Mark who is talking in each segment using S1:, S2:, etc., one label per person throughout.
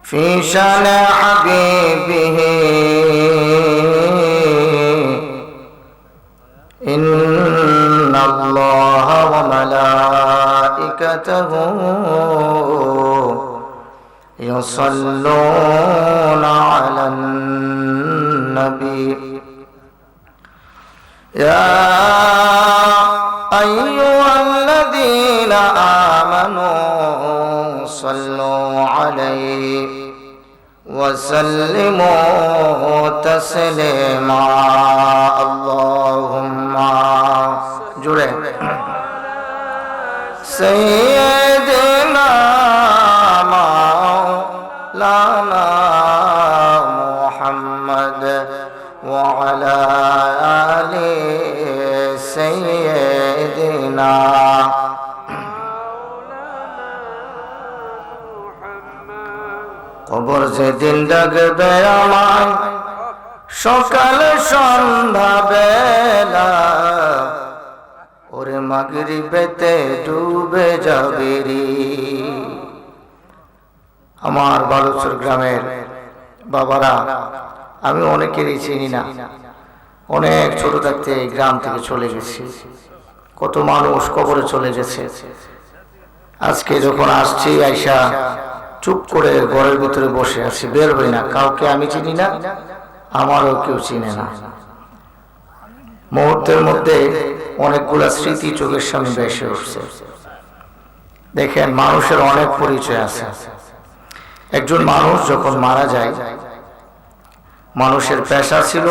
S1: في شان حبيبه إن الله وملائكته يصلون على النبي يا أيها الذين آمنوا صلوا عليه وسلموا تسليما اللهم جڑے سيدنا مولانا محمد وعلى آل سيدنا কবর যেদিন ডাকবে আমায় সকাল সন্ধ্যা বেলা ওরে মাগরিবেতে ডুবে যাবে রে। আমার বালুচর গ্রামের বাবারা, আমি অনেকেরই চিনি না, অনেক ছোট থাকতে গ্রাম থেকে চলে গেছি, কত মানুষ কবরে চলে গেছে। আজকে যখন আসছি আইসা চুপ করে ঘরের ভিতরে বসে আছি, বের হই না, কাউকে আমি চিনি না, আমারও কেউ চিনে না। মুহূর্তের মধ্যে অনেকগুলা স্মৃতি চোখের সামনে ভেসে উঠছে। দেখেন, মানুষের অনেক পরিচয় আছে। একজন মানুষ যখন মারা যায়, মানুষের পেশা ছিল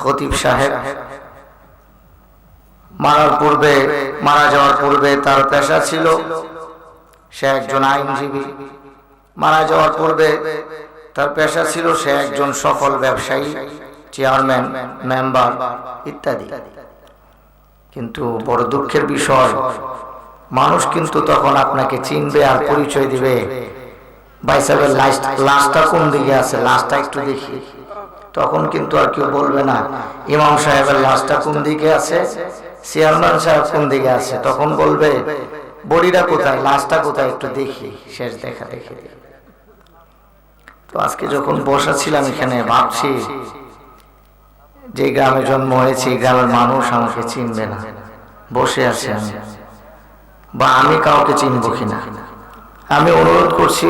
S1: খতিব সাহেব। মারা যাওয়ার পূর্বে তার পেশা ছিল সে একজন আইনজীবী। মারা যাওয়ার পূর্বে তার পেশা ছিল সে একজন সফল ব্যবসায়ী, চেয়ারম্যান, মেম্বার ইত্যাদি। কিন্তু বড় দুঃখের বিষয়, মানুষ কিন্তু তখন আপনাকে চিনবে আর পরিচয় দিবে, ভাই সাহেবের লাশটা কোন দিকে আছে, লাশটা একটু দেখি। তখন কিন্তু আর কেউ বলবে না ইমাম সাহেবের লাশটা কোন দিকে আছে, চেয়ারম্যান সাহেব কোন দিকে আছে, তখন বলবে বডিটা কোথায়, লাশটা কোথায়, একটু দেখি, শেষ দেখা দেখি। তো আজকে যখন বসা ছিলাম এখানে, ভাবছি যে গ্রামে জন্ম হয়েছে, গ্রামের মানুষ আমাকে চিনবে না, বসে আছে আমি, বা আমি কাউকে চিনব কিনা। আমি অনুরোধ করছি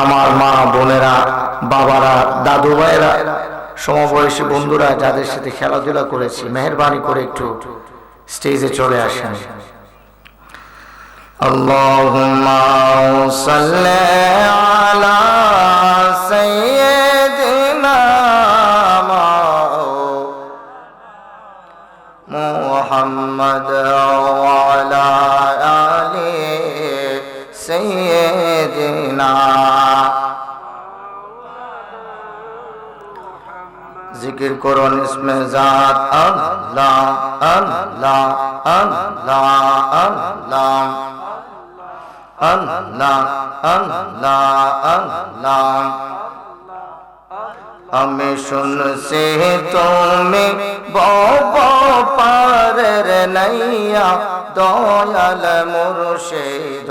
S1: আমার মা বোনেরা, বাবারা, দাদু ভাইয়েরা, সমবয়সী বন্ধুরা, যাদের সাথে খেলাধুলা করেছি, মেহেরবানি করে একটু স্টেজে চলে আসেন। আল্লাহুম্মা সাল্লি আলা সাইয়্যিদিনা মুহাম্মদ ওয়া আলা আলি সাইয়্যিদিনা। জিকির করুন ইসমে জাত আল্লাহ আল্লাহ আল্লাহ আল্লাহ আল্লাহ আল্লাহ আল্লাহ। আমি শুনছি তুমি বব পারের নাইয়া দয়াল মুর্শিদ,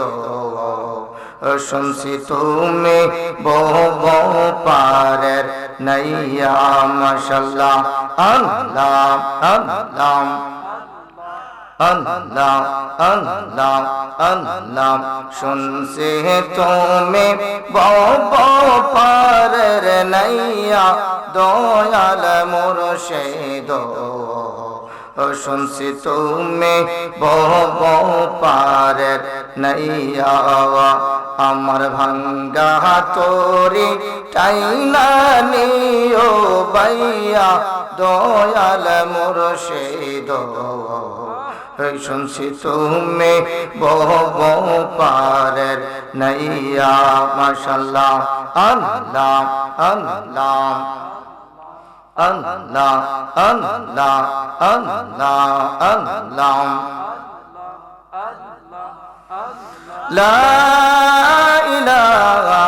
S1: শুনছি তুমি বব পারের নাইয়া মাশাআল্লাহ আল্লাহ আল্লাহ আল্লাহ আল্লাহ আল্লাহ। শুনছি তুমি বব পারের নাইয়া দয়াল মুর্শিদ, শুনছি তুমি বব পারের নাইয়া। আমার ভাঙ্গা তোরি টাইনা নিও বাইয়া দয়াল মুর্শিদ, শুনছি তুমি বব পারের নাইয়া মাশাআল্লাহ আল্লাহ আল্লাহ আল্লাহ আল্লাহ আল্লাহ আল্লাহ। লা ইলাহা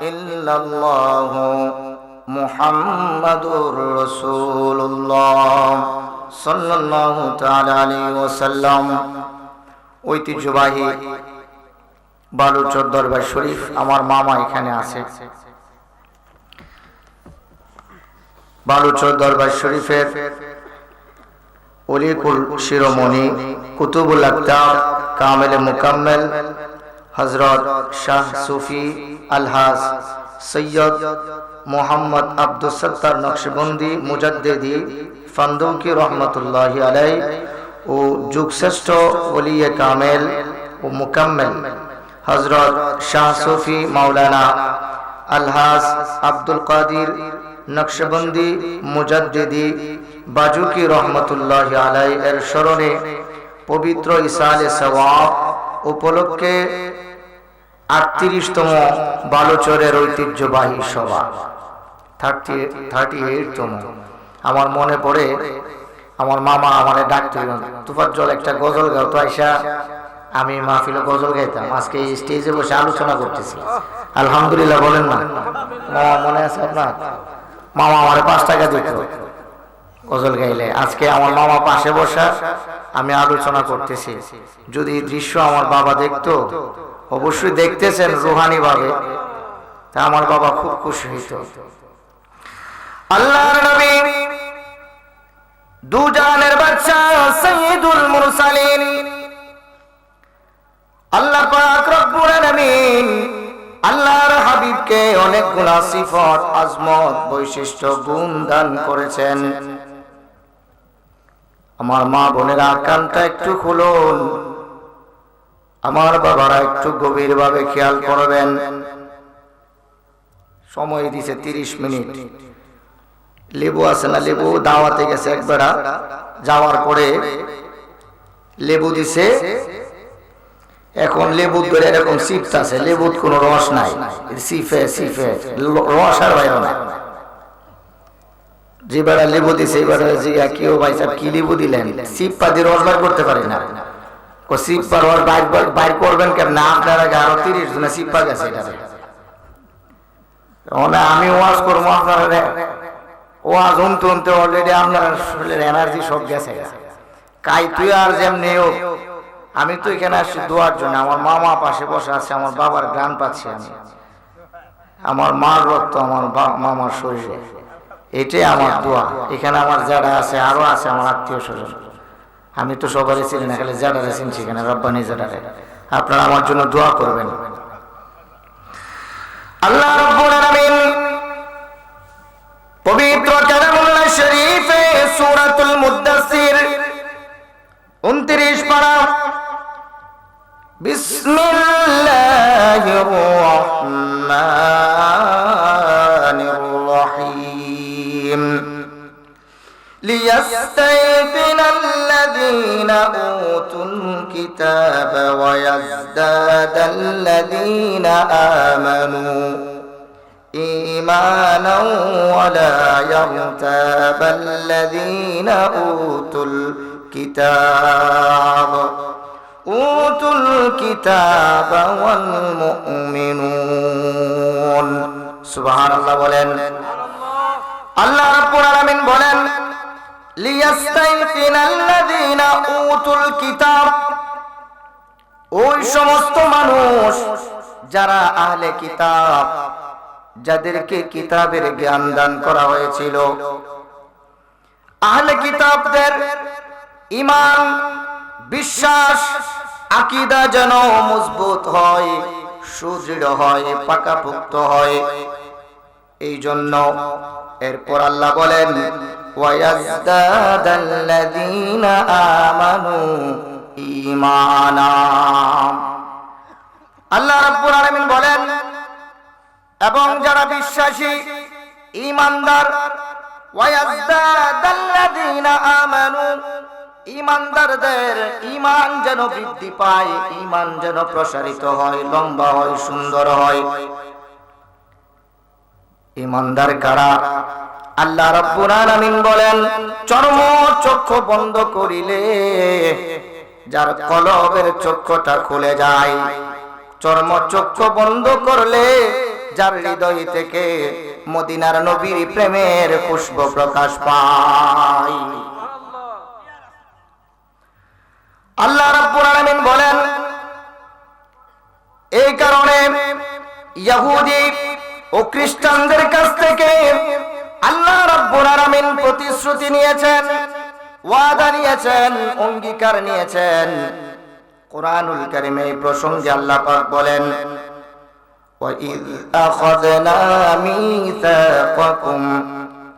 S1: ইল্লাল্লাহ মুহাম্মাদুর রাসূলুল্লাহ সাল্লাল্লাহু তাআলা আলাইহি ওয়াসাল্লাম। ঐতিহ্যবাহী বালুচর দরবার শরীফ। আমার মামা এখানে আছে। বালুচর দরবার শরীফের অলিকুল শিরোমণি কুতুবুল আকতাব কামেল মুকাম্মেল হযরত শাহ সুফি আলহাজ সৈয়দ মোহাম্মদ আব্দুস সত্তার নকশবন্দি মুজাদ্দিদি ফান্দৌকি রহমতুল্লাহি আলাইহি ও যুগশ্রেষ্ঠ ওলিয়ে কামেল ও মুকাম্মেল হযরত শাহ সুফি মাওলানা আলহাজ আব্দুল কাদির নকশবন্দি মুজাদ্দিদি বাজুকি রহমতুল্লাহি আলাইহি এর স্মরণে পবিত্র ইসালে সওয়াব উপলক্ষে 38তম বালুচরের ঐতিহ্যবাহী সভা 38তম। আমার মনে পড়ে আমার মামা আমারে ডাকতো, তুফাজ্জল একটা গজল গাও তো। আইসা আমি মাহফিলে গজল গাইতাম, আজকে এই স্টেজে বসে আলোচনা করতেছি। আলহামদুলিল্লাহ বলেন না? মামা মনে আছে আপনার? মামা আমারে 5 টাকা দিত গজল গাইলে। আজকে আমার মামা পাশে বসা, আমি আলোচনা করতেছি। যদি দৃশ্য আমার বাবা দেখতো, অবশ্যই দেখতেছেন রুহানি ভাবে, তা আমার বাবা খুব খুশি হইত। আল্লাহর নবী দু জাহানের বাদশা সাইয়্যিদুল মুরসালিন আল্লাহ পাক রব্বুল আলামিন আল্লাহর হাবিবকে অনেক গুণ সিফত আজমত বৈশিষ্ট্য গুণ দান করেছেন। আমার মা বোনেরা কানটা একটু খুলুন, আমার বাবারা একটু গভীর ভাবে খেয়াল করবেন। সময় দিছে 30 মিনিট। লেবু আছে না? লেবু দাওয়াতে গেছে একবার, যাওয়ার পরে লেবু দিছে। এখন লেবুর ধরে এরকম সিফট আছে, লেবুর কোনো রস নাই, সিফে সিফে রস আর বাইর না। যে বেড়া লেবু দিছে এবার জিগা কেউ ভাই সাহেব কি লেবু দিলেন? সিপা দিয়ে রস বার করতে পারি না। সিপা রস বাইর করবেন কেন? না আপনার আগে আরো 30 জনে সিপা গেছে এটাতে। আমি ওয়াজ করবো, আপনারা ওয়াজ উনতে উনতে অলরেডি আপনার শরীরের এনার্জি সব গেছে। কাই তুই আর যেমনি হোক, আমি তো এখানে আসছি দোয়ার জন্য। আমার মামা পাশে বসে আছে, আমার বাবার গান পাচ্ছি আমি, আমার মার রক্ত আমার মামার শরীরে, এটাই আমার দোয়া। এখানে আমার যারা আছে আরো আছে আমার আত্মীয় স্বজন, আমি তো সবারই চিনি না, খালি যারা চিনছি এখানে রব্বানি যারা। আপনারা আমার জন্য দোয়া করবেন। আল্লাহ রাব্বুল আলামিন পবিত্র কালামুল্লাহ শরীফে সূরাতুল মুদ্দাসসির 29 পারা বিসমিল্লাহির রহমানির রহিম লিয়াস্তাইফিনাল্লাযীনা উতুল কিতাবা ওয়া ইয়াজদাদাল্লাযীনা আমানু إيمانا ولا يرتاب الذين أوتوا الكتاب والمؤمنون سبحان الله বলেন। আল্লাহ রাব্বুল আলামিন বলেন লিয়াস্তাইফিনাল্লাযীনা উতুল কিতাব, ওই সমস্ত মানুষ যারা আহলে কিতাব, যাদেরকে কিতাবের জ্ঞান দান করা হয়েছিল। আহলে কিতাবদের ঈমান, বিশ্বাস, আকীদা যেন মজবুত হয়, সুদৃঢ় হয়, পাকাপোক্ত হয়। এই জন্য এরপর আল্লাহ বলেন ওয়ায়াজদাদাল্লাযীনা আমানু ঈমানা। আল্লাহ রাব্বুল আলামিন বলেন এবং যারা বিশ্বাসী ঈমানদার, ওয়ায়াজদাদাল্লাযীনা আমানু, ঈমানদারদের ঈমান যেন বৃদ্ধি পায়, ঈমান যেন প্রসারিত হয়, লম্বা হয়, সুন্দর হয়। ঈমানদার কারা? আল্লাহ রাব্বুল আলামিন বলেন চর্ম চক্ষু বন্ধ করিলে যার কলবের চক্ষুটা খুলে যায়, চর্ম চক্ষু বন্ধ করলে যার হৃদয় থেকে মদিনার নবীর প্রেমের পুষ্প প্রকাশ পায়। আল্লাহ রাব্বুল আলামিন বলেন এই কারণে ইহুদি ও খ্রিস্টানদের কাছ থেকে আল্লাহ রাব্বুল আলামিন প্রতিশ্রুতি নিয়েছেন, ওয়াদা নিয়েছেন, অঙ্গীকার নিয়েছেন। কোরআনুল কারীমে এই প্রসঙ্গে আল্লাহ পাক বলেন, وَإِذْ أَخَذْنَا مِيثَاقَكُمْ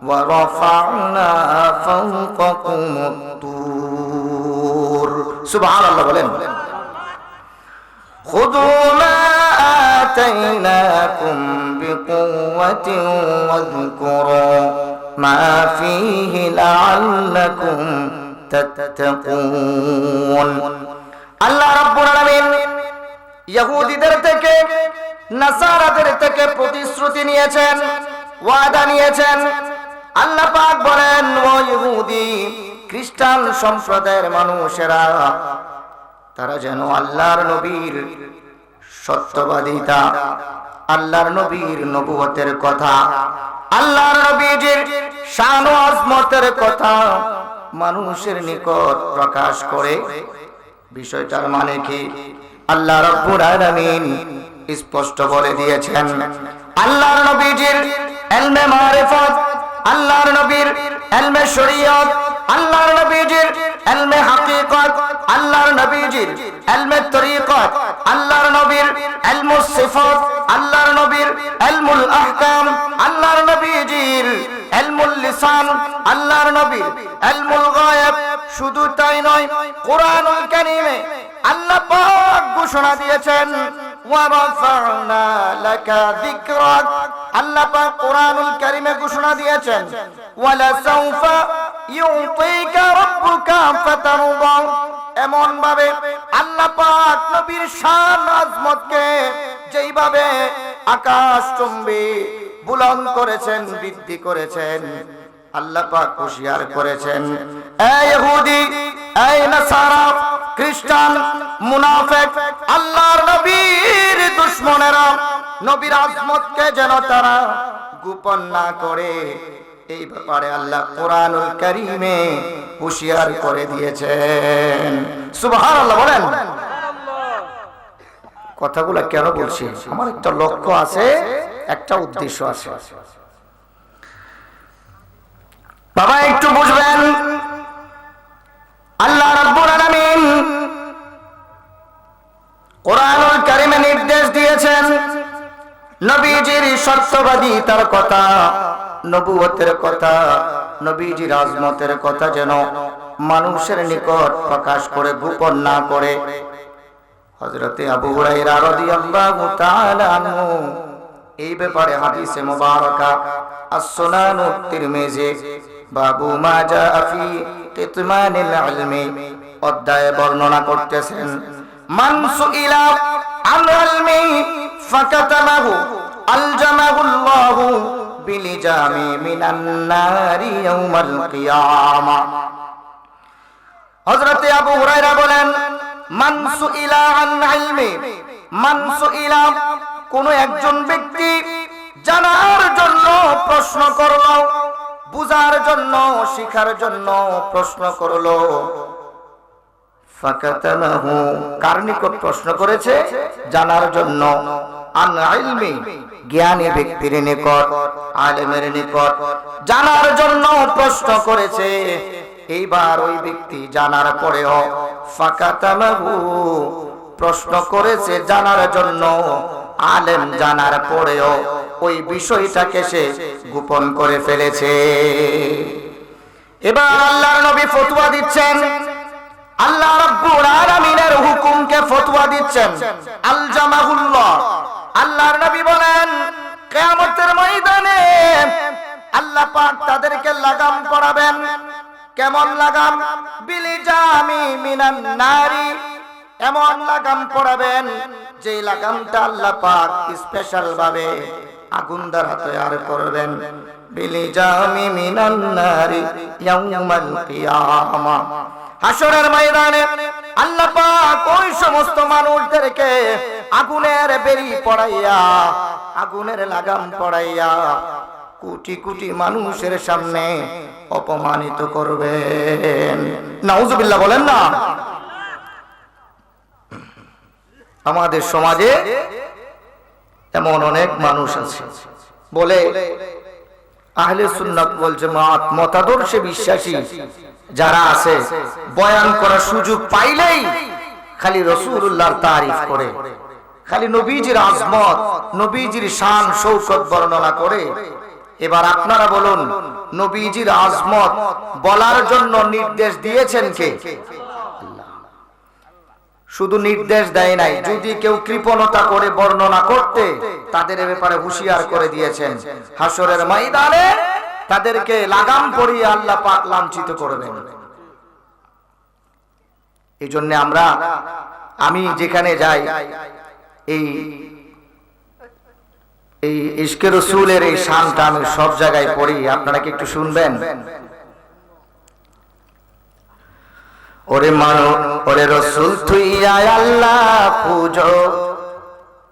S1: وَرَفَعْنَا فَوْقَكُمُ الطُّورَ সুবহানাল্লাহ বলেন। خُذُوا مَا آتَيْنَاكُمْ بِقُوَّةٍ وَاذْكُرُوا مَا فِيهِ لَعَلَّكُمْ تَتَّقُونَ। আল্লাহ রাব্বুল আলামিন ইহুদিদের থেকে, নাসারাদের থেকে প্রতিশ্রুতি নিয়েছেন, ওয়াদা নিয়েছেন। আল্লাহ পাক বলেন, ও ইহুদি খ্রিস্টান সম্প্রদায়ের মানুষেরা, তারা যেন আল্লাহর নবীর সত্যবাদিতা, আল্লাহর নবীর নবুয়তের কথা, আল্লাহর নবীর শান ও আজমতের কথা মানুষের নিকট প্রকাশ করে। বিষয়টার মানে কি? আল্লাহ রাব্বুল আলামিন স্পষ্ট বলে দিয়েছেন, আল্লাহর নবীর ইলমে মারিফত, আল্লাহর নবীর ইলমে শরীয়ত, আল্লাহর নবীর ইলমে হাকিকত, আল্লাহর নবীর ইলমে তরিকত, আল্লাহর নবীর ইলমুস সিফাত, আল্লাহর নবীর ইলমুল আহকাম, আল্লাহর নবীর ইলমুল লিসান, আল্লাহর নবীর ইলমুল গায়ব। শুধু তাই নয়, কোরআনুল কারীমে আল্লাহ পাক ঘোষণা দিয়েছেন, ওয়া রাফা'না লাকা যিকরাক। আল্লাহ পাক কোরআনুল কারীমে ঘোষণা দিয়েছেন, ওয়ালা সাউফা ইউতিকা রাব্বুকা ফাতারদা। এমন ভাবে আল্লাহ পাক নবীর শান আজমতকে যেইভাবে আকাশচুম্বী বুলন্দ করেছেন, বৃদ্ধি করেছেন, আল্লাহ পাক হুঁশিয়ার করেছেন, এই ইহুদি, এই নাসারা, খ্রিস্টান, মুনাফিক, আল্লাহর নবীর দুশমনেরা, নবীর আজমতকে যেন তারা গোপন না করে। এই ব্যাপারে আল্লাহ কোরআনুল কারীমে হুঁশিয়ার করে দিয়েছেন। সুবহানাল্লাহ বলেন। কথাগুলো কেন বলছি? আমার একটা লক্ষ্য আছে, একটা উদ্দেশ্য আছে। বাবা একটু বুঝবেন, আল্লাহ রাব্বুল আলামিন কোরআনুল কারীমে নির্দেশ দিয়েছেন, নবীজির সত্যবাদিতার কথা, নবুয়তের কথা, নবীজির আজমতের কথা যেন মানুষের নিকট প্রকাশ করে গোপন না করে। হযরতে আবু হুরায়রা রাদিয়াল্লাহু তাআলা আনহু এই ব্যাপারে হাদিসে মুবারাকা as-সুনানুত তিরমিজি বাবু মা জাআ ফি কিতমানিল ইলমি অধ্যায়ে বর্ণনা করতেছেন, মান সুইলা আন ইলমি ফাকাতামাহু আলজামাহুল্লাহু বিলিজামি মিনান নারি ইয়াউমাল কিয়ামা। হযরতে আবু হুরায়রা বলেন, মান সুইলা আন ইলমি, মান সুইলা কোন একজন ব্যক্তি জানার জন্য প্রশ্ন করলো, বুঝার জন্য, শিখার জন্য প্রশ্ন করলো, ফাকাতামাহু কার নিকট প্রশ্ন করেছে? জানার জন্য। আন ইলমি জ্ঞানী ব্যক্তির নিকট, আলেমের নিকট জানার জন্য প্রশ্ন করেছে। এইবার ওই ব্যক্তি জানার পরেও ফাকাতামাহু প্রশ্ন করেছে জানার জন্য, আলেম জানার পরেও ওই বিষয়টাকে সে গোপন করে ফেলেছে। এবার আল্লাহর নবী ফতোয়া দিচ্ছেন, আল্লাহ রাব্বুল আলামিনের হুকুমকে ফতোয়া দিচ্ছেন, আলজামাহুল্লাহ। আল্লাহর নবী বলেন, কিয়ামতের ময়দানে আল্লাহ পাক তাদেরকে লাগাম পরাবেন। কেমন লাগাম? বিলিজামি মিনান নারি, এমন লাগাম পরাবেন যে লাগামটা আল্লাহ পাক স্পেশাল ভাবে আগুন দ্বারা তৈরি করবেন। বিলিজামি মিনান নারি ইয়াউমাল কিয়ামা, হাসরের ময়দানে আল্লাহ পাক ওই সমস্ত মানুষদেরকে আগুনের বেড়ি পড়াইয়া, আগুনের লাগাম পড়াইয়া কোটি কোটি মানুষের সামনে অপমানিত করবেন। নাউজুবিল্লাহ বলেন না। আমাদের সমাজে এমন অনেক মানুষ আছে বলে আহলে সুন্নাত ওয়াল জামাত মতাদর্শে বিশ্বাসী যারা আছে, বয়ান করার সুযোগ পাইলেই খালি রাসূলুল্লাহর তারিফ করে, খালি নবীজির আজমত, নবীজির শান শৌকত বর্ণনা করে। এবার আপনারা বলুন, নবীজির আজমত বলার জন্য নির্দেশ দিয়েছেন কে? শুধু নির্দেশ দেয় নাই, যদি কেউ কৃপণতা করে বর্ণনা করতে, তাদের ব্যাপারে হুঁশিয়ার করে দিয়েছেন, হাসরের ময়দানে তাদেরকে লাগাম পরিয়ে আল্লাহ পাক লাঞ্ছিত করবেন। এই জন্য আমি যেখানে যাই, এই ইশকে রাসূলের এই শানটা আমি সব জায়গায় পড়ি, আপনারা কি একটু শুনবেন? ওরে রাসূল তুইয়া আল্লাহ পূজো,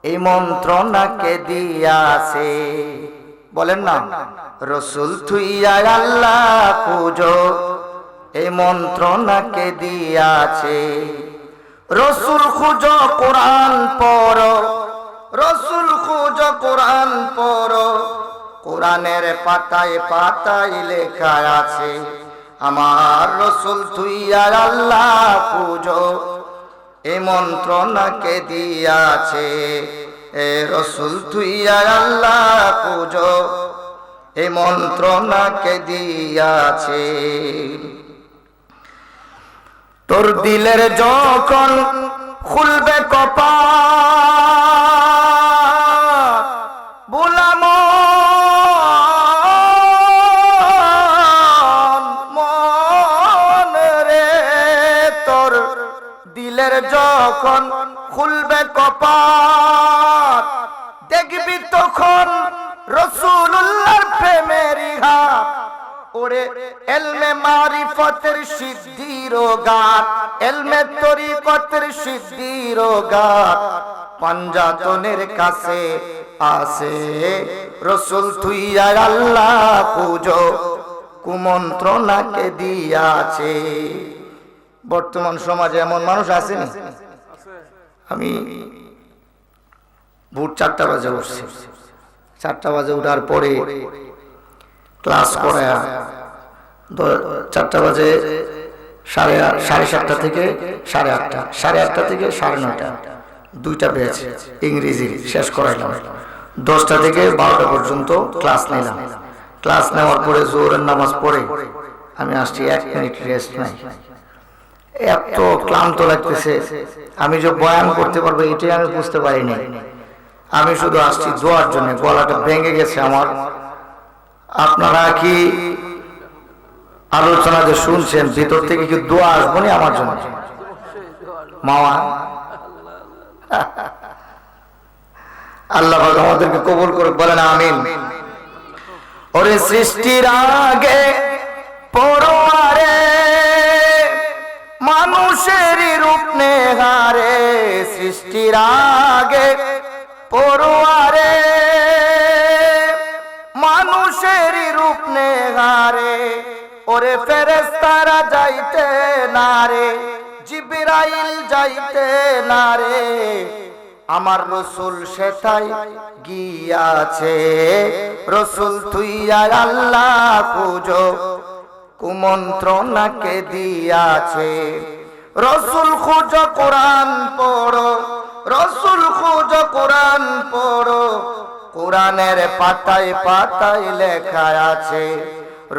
S1: এই মন্ত্রণাকে দিয়াছে, বলেন না, রাসূল তুইয়া আল্লাহ পূজো, এই মন্ত্রণাকে দিয়াছে। রাসূল খুঁজো কোরআন পড়ো, রাসূল খুঁজো কোরআন পড়ো, কোরআনের পাতায় পাতায় লেখা আছে, আমার রাসূল তুইয়া আল্লাহ পূজো, এই মন্ত্রণাকে দিয়াছে। এ রাসূল তুইয়া আল্লাহ পূজো, এই মন্ত্রণাকে দিয়াছে। তোর দিলের যখন খুলবে কপাট, বুলাম মন রে, তোর দিলের যখন খুলবে কপাট, দেখবি তখন রাসূলুল্লাহর প্রেমের হাত। ওরে ইলমে মারিফতের সিদ্ধির গাত, ইলমে তরিকতের সিদ্ধির গাত, পাঞ্জাতনের কাছে আছে, রাসূল তুইয়া আল্লাহ পূজো, কুমন্ত্রণাকে দিয়াছে। বর্তমান সমাজে এমন মানুষ আছে না? আমি ভোর 4টা বাজে উঠছি, 4টা বাজে উঠার পরে ক্লাস করায়া 4টা বাজে সাড়ে 7:30 থেকে 8:30, 8:30 থেকে 9:30, 2টা ব্যাচ ইংরেজি শেষ করাইলাম। 10টা থেকে 12টা পর্যন্ত ক্লাস নিলাম। ক্লাস নেওয়ার পরে জোহরের নামাজ পড়ে আমি আসছি, 1 মিনিট রেস্ট নাই। এত ক্লান্ত লাগতেছে, আমি যে বয়ান করতে পারবো এটাই আমি বুঝতে পারিনি। আমি শুধু আসছি দোয়ার জন্য, গলাটা ভেঙে গেছে আমার। আপনারা কি আলোচনা যে শুনছেন, ভিতর থেকে কি দোয়া আসবো না আমার জন্য? মামা আল্লাহ আমাদেরকে কবুল করে, বলেন আমিন। ওরে সৃষ্টির আগে পরোয়ারে মানুষের রূপ নেহারে, সৃষ্টির আগে পরোয়ারে মানুষের রূপ নেহারে, ওরে ফেরেশতারা যাইতে না রে, জিবরাইল যাইতে না রে, আমার রাসূল সেটাই গিয়াছে। রাসূল তুইয়া আল্লাহ পূজো, কুমন্ত্রণাকে দিয়াছে। রাসূল খুঁজো কোরআন পড়ো, রাসূল খুঁজো কোরআন পড়ো, কোরআনের পাতায় পাতায় লেখা আছে,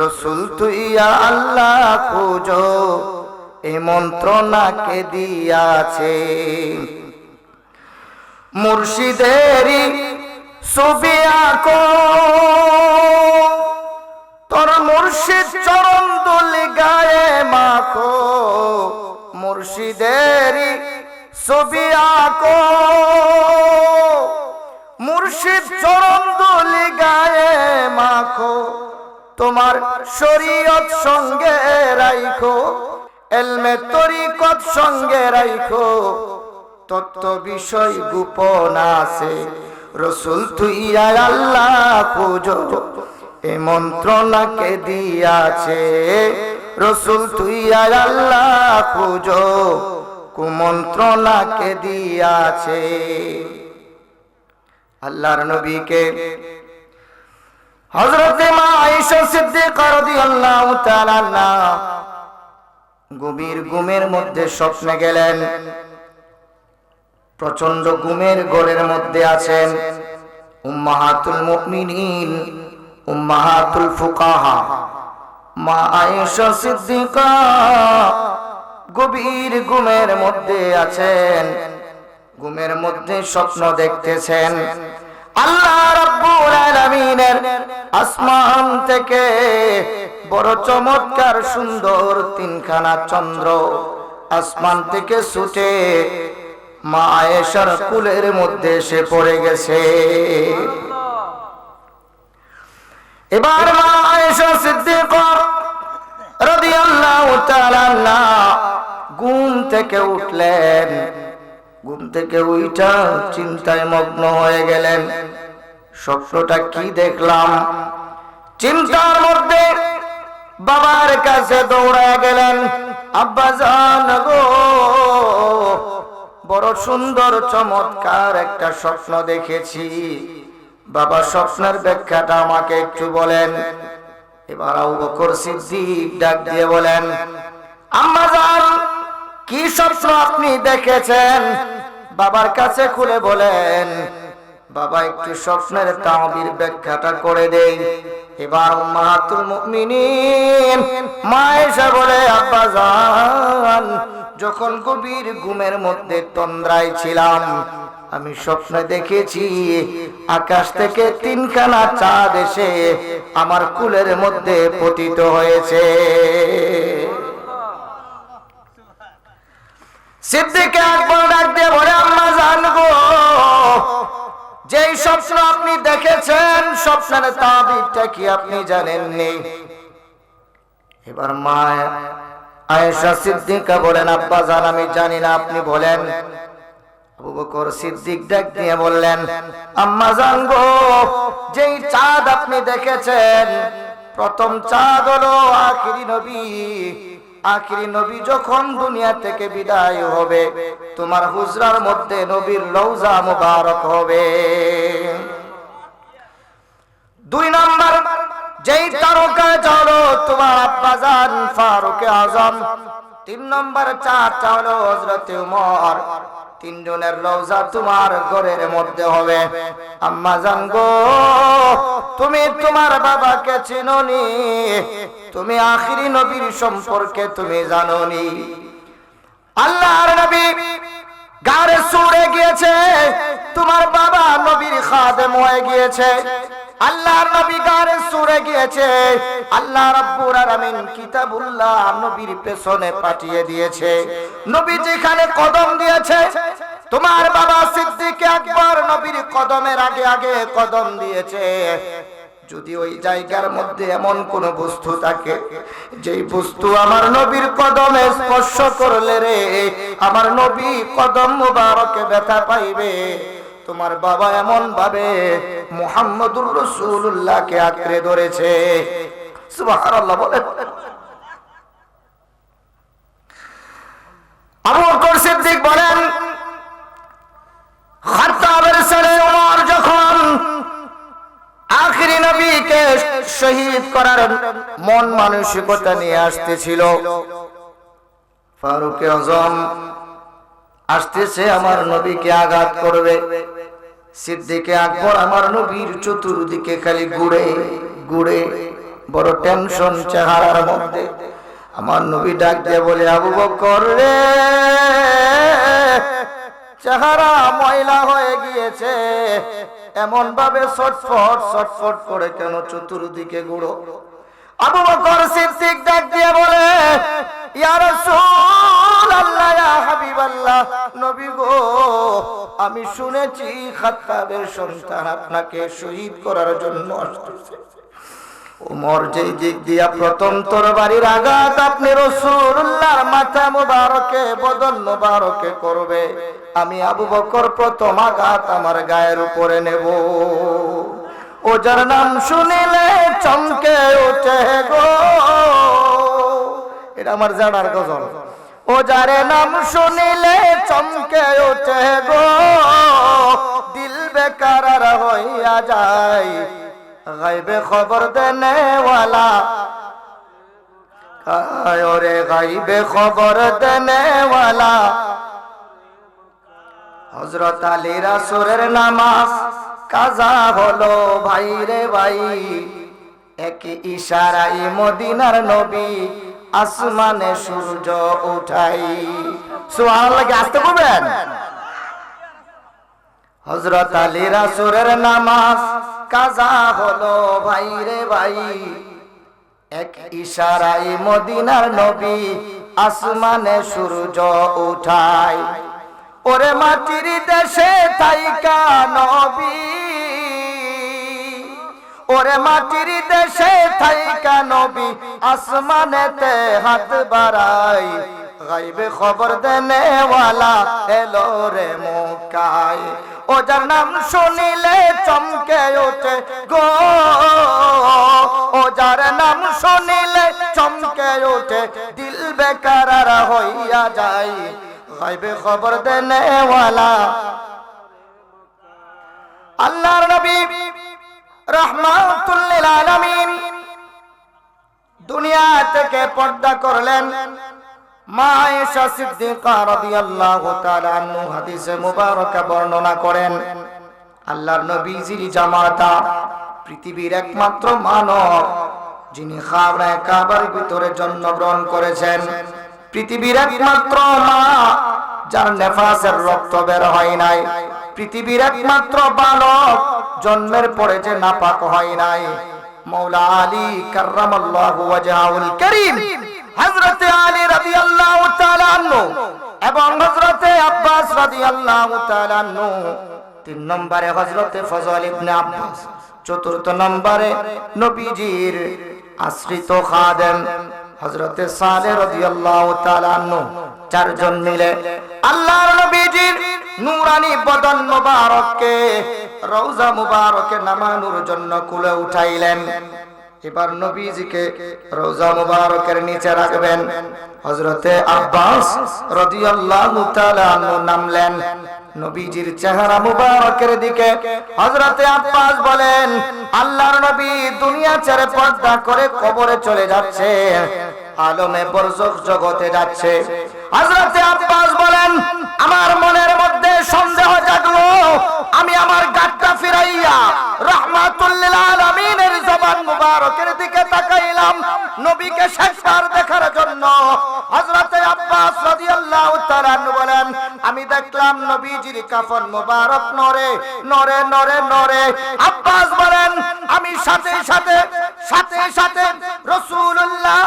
S1: রাসূল তুইয়া আল্লাহ খুঁজো, এই মন্ত্রণাকে দিয়াছে। মুর্শিদেরই ছবি আঁকো, তোর মুর্শিদ চরণ দুলি গায়ে মাখো, মুর্শিদেরই ছবি আঁকো, মুর্শিদ চরণ দুলি গায়ে মাখো, তোমার শরীয়ত সঙ্গে রাইখো, ইলমে তরিকত সঙ্গে রাইখো, তত্ত্ব বিষয় গোপন আছে, রাসূল তুইয়া আল্লাহ পূজো, এই মন্ত্রণাকে দিয়াছে। রাসূল তুইয়া আল্লাহ পূজো, কুমন্ত্রণাকে দিয়াছে। আল্লাহর নবীকে হযরতে মা আয়েশা সিদ্দিকা রাদিয়াল্লাহু তাআলা আনহা গভীর ঘুমের মধ্যে স্বপ্নে গেলেন। প্রচন্ড ঘুমের ঘোরের মধ্যে আছেন উম্মাহাতুল মুমিনিন, উম্মাহাতুল ফুকাহা মা আয়েশা সিদ্দিকা গভীর ঘুমের মধ্যে আছেন। ঘুমের মধ্যে স্বপ্ন দেখতেছেন আল্লাহ রাব্বুল আলামিনের আসমান থেকে বড় চমৎকার সুন্দর তিনখানা চন্দ্র আসমান থেকে ছুটে মা আয়েশার কুলের মধ্যে এসে পড়ে গেছে। এবার মা আয়েশা সিদ্দিকা রাদিয়াল্লাহু তাআলা আনহা ঘুম থেকে উঠলেন। ঘুম থেকে উঠা চিন্তায় মগ্ন হয়ে গেলেন, স্বপ্নটা কি দেখলাম। চিন্তার মধ্যে বাবার কাছে দৌড়ায় গেলেন, আব্বাজান গো, বড় সুন্দর চমৎকার একটা স্বপ্ন দেখেছি, বাবা স্বপ্নের ব্যাখ্যাটা আমাকে একটু বলেন। এবার আবু বকর সিদ্দিক ডাক দিয়ে বলেন, আম্মাজান কি স্বপ্ন আপনি দেখেছেন বাবার কাছে খুলে বলেন। বাবা একটু স্বপ্নের তাবির ব্যাখ্যাটা করে দেই। এবার উম্মাহাতুল মুমিনিন মা আয়েশা বলে, আব্বাজান যখন গভীর ঘুমের মধ্যে তন্দ্রায় ছিলাম আমি স্বপ্নে দেখেছি আকাশ থেকে তিনখানা চাঁদ এসে আমার কুলের মধ্যে পতিত হয়েছে। সিদ্দিক আকবর ডাক দিয়ে বলে, আম্মা জান গো, যেই স্বপ্ন আপনি দেখেছেন স্বপ্নের তাবিরটা কি আপনি জানেননি? এবার মা আয়েশা সিদ্দিকা বলেন, আব্বা জান আমি জানি না, আপনি বলেন। আবু বকর সিদ্দিক ডাক দিয়ে বললেন, আম্মা জান গো, যেই চাঁদ আপনি দেখেছেন প্রথম চাঁদ হলো আখিরি নবী। আখিরি নবী যখন দুনিয়া থেকে বিদায় হবে তোমার হুজরার মধ্যে নবীর রওজা মুবারক হবে। দুই নাম্বার যেই তারকা হলো তোমার আব্বাজান ফারুক আজম। তিন নম্বর চাঁদটা হলো হযরতে ওমর। তিনজনের রওজা তোমার ঘরের মধ্যে হবে। আম্মা জান গো, তুমি তোমার বাবাকে চিনোনি, তুমি আখিরি নবীর সম্পর্কে তুমি জানোনি। আল্লাহর নবী গারে সুরে গিয়েছে, তোমার বাবা নবীর খাদেম হয়ে গিয়েছে। আল্লাহর নবী গারে সুরে গিয়েছে, আল্লাহ রাব্বুল আলামিন কিতাবুল্লাহ নবীর পেছনে পাঠিয়ে দিয়েছে। নবী যেখানে কদম দিয়েছে তোমার বাবা সিদ্দিক আকবর নবীর কদমের আগে আগে কদম দিয়েছে। যদি ওই জায়গার মধ্যে এমন কোন বস্তু থাকে যেই বস্তু আমার নবীর কদমে স্পর্শ করলে রে আমার নবী কদম মুবারকে ব্যথা পাইবে, তোমার বাবা এমন ভাবে মুহাম্মদুর রাসূলুল্লাহকে আঁকড়ে ধরেছে। সুবহানাল্লাহ বলেন। আবু বকর সিদ্দিক বলেন, খাত্তাবের ছেলে ওমর যখন আখিরি নবীকে শহীদ করার মন মানসিকতা নিয়ে আসতেছিল, ফারুক আজম আসতেছে আমার নবীকে আঘাত করবে। সিদ্দিক আকবর আমার নবীর চতুর্দিকে খালি ঘুরে ঘুরে বড় টেনশন চেহারার মধ্যে। আমার নবী ডাক দিয়ে বলে, আবু বকর রে, চেহারা ময়লা হয়ে গিয়েছে, এমন ভাবে ছটফট ছটফট করে কেন চতুর্দিকে ঘুরো? আবু বকর সিদ্দিক ডাক দিয়ে বলে, ইয়া রাসূলুল্লাহ, ইয়া হাবিবাল্লাহ, নবী গো, আমি শুনেছি খাত্তাবের সন্তান আপনাকে শহীদ করার জন্য আসছে। ওমর যেই দিক দিয়া প্রথম তরবারির আঘাত আপনি রাসূলুল্লাহর মাথা মুবারকে বদন মুবারকে করবে, আমি আবু বকর প্রথম আঘাত আমার গায়ের উপরে নেব। ও যার নাম শুনিলে চমকে ওঠে গো, এটা আমার জানার গজল। ও ও যারে নাম শুনিলে চমকে ওঠে গো, দিল বেকারার হইয়া যায়। গাইবে খবর দেনে ওয়ালা, ওরে গাইবে খবর দেনে ওয়ালা। হযরত আলী রাসূলের নামাজ কাজা হলো ভাই রে ভাই, এক ইশারায় মদিনার নবী আসমানে সূর্য উঠাই। সুবহানাল্লাহ, আস্তে বলবেন। হযরত আলী রাসূলের নামাজ কাজা হলো ভাই রে ভাই, এক ইশারায় মদিনার নবী আসমানে সূর্য উঠাই। ওরে মাটির দেশে থাইকা নবী, ওরে মাটির দেশে থাইকা নবী আসমানেতে হাত বাড়াই। গাইবে খবর দেনে ওয়ালা এলো রে মক্কায়, ও যার নাম শুনিলে চমকে ওঠে গো, ও যার নাম শুনিলে চমকে ওঠে, দিল বেকারার হইয়া যায়। গাইবে খবর দেনে ওয়ালা। আল্লাহর নবী রাহমাতুল লিল আলামিন দুনিয়া থেকে পর্দা করলেন। মা আয়েশা সিদ্দিকা রাদিয়াল্লাহু তাআলা আনহা হাদিসে মুবারাকা বর্ণনা করেন, আল্লাহর নবীজির জামাতা পৃথিবীর একমাত্র মানব যিনি খাবরায়ে কাবার ভিতরে জন্মগ্রহণ করেছেন, পৃথিবীর একমাত্র মা যার নেফাসের রক্ত বের হয় নাই, পৃথিবীর একমাত্র বালক জন্মের পরে যে নাপাক হয় নাই, মাওলা আলী কাররামাল্লাহু ওয়াজহাহুল কারীম, হযরতে আলী রাদিয়াল্লাহু তাআলা আনহু এবং হযরতে আব্বাস রাদিয়াল্লাহু তাআলা আনহু, 3 নম্বরে হযরতে ফজল ইবনে আব্বাস, 4র্থ নম্বরে নবীজির আশ্রিত খাদেম হযরতে সালেহ রাদিয়াল্লাহু তাআলা আনহু, 4 জন মিলে আল্লাহর নবীজির নূরানি বদন মুবারককে রওজা মুবারকে নামানোর জন্য কুলে উঠাইলেন। এবার নবীজিকে রওজা মুবারকের নিচে রাখবেন। হযরতে আব্বাস রাদিয়াল্লাহু তাআলা আনহু নামলেন নবীজির চেহারা মুবারকের দিকে। হযরতে আব্বাস বলেন, আল্লাহর নবী দুনিয়া ছেড়ে পর্দা করে কবরে চলে যাচ্ছে, আলমে বরজখ জগতে যাচ্ছে। হযরতে আব্বাস বলেন, আমার মনের মধ্যে সন্দেহ জাগলো, আমি আমার গাটটা ফিরাইয়া রাহমাতুল লিল আলামিনের জবান মুবারকের দিকে তাকাইলাম নবীকে শেষবার দেখার জন্য। হযরতে আব্বাস রাদিয়াল্লাহু তাআলা বলেন, আমি দেখলাম নবীজির কাফন মুবারক নরে নরে নরে নরে। আব্বাস বলেন, আমি সাথে সাথে রাসূলুল্লাহ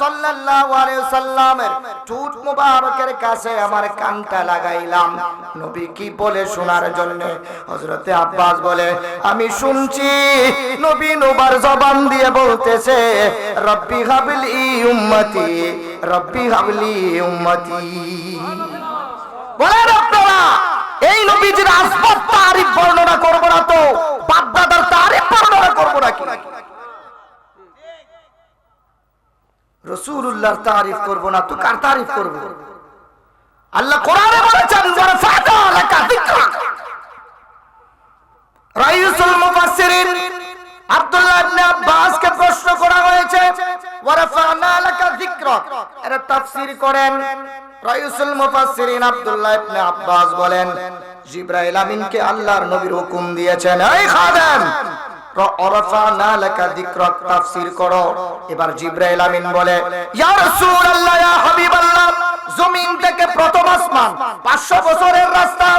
S1: সাল্লাল্লাহু আলাইহি ওয়াসাল্লামের ঠোঁট মুবারকের কাছে আমার কানটা লাগাইলাম নবী কি বলে শোনার জন্য। হযরতে আব্বাস বলে, আমি শুনছি নবী নবার জবান দিয়ে বলতেছে, রব্বি হাবলি উম্মতি, রব্বি হাবলি উম্মতি। বলেন আপনারা, এই নবীজির আসবাব তারিফ বর্ণনা করব না তো বাপদাদার তারিফ বর্ণনা করব নাকি? রাসূলুল্লাহর তারিফ করব না তো কার তারিফ করব? আল্লাহ কোরআনে বলেছেন, ওয়ারাফা'না লাকা যিকরাক। রাইসুল মুফাসসিরিন আব্দুল্লাহ ইবনে আব্বাসকে প্রশ্ন করা হয়েছে, ওয়ারাফা'না লাকা যিকরাক এর তাফসীর করেন। রাইসুল মুফাসসিরিন আব্দুল্লাহ ইবনে আব্বাস বলেন, জিবরাইল আমিনকে আল্লাহর নবীর হুকুম দিয়েছেন, এই খাদেম ওয়ারাফা'না লাকা যিকরাক তাফসীর করো। এবার জিবরাইল আমিন বলে, ইয়া রাসূলুল্লাহ, ইয়া হাবিবাল্লাহ, জমিন থেকে প্রথম আসমান 500 বছরের রাস্তা,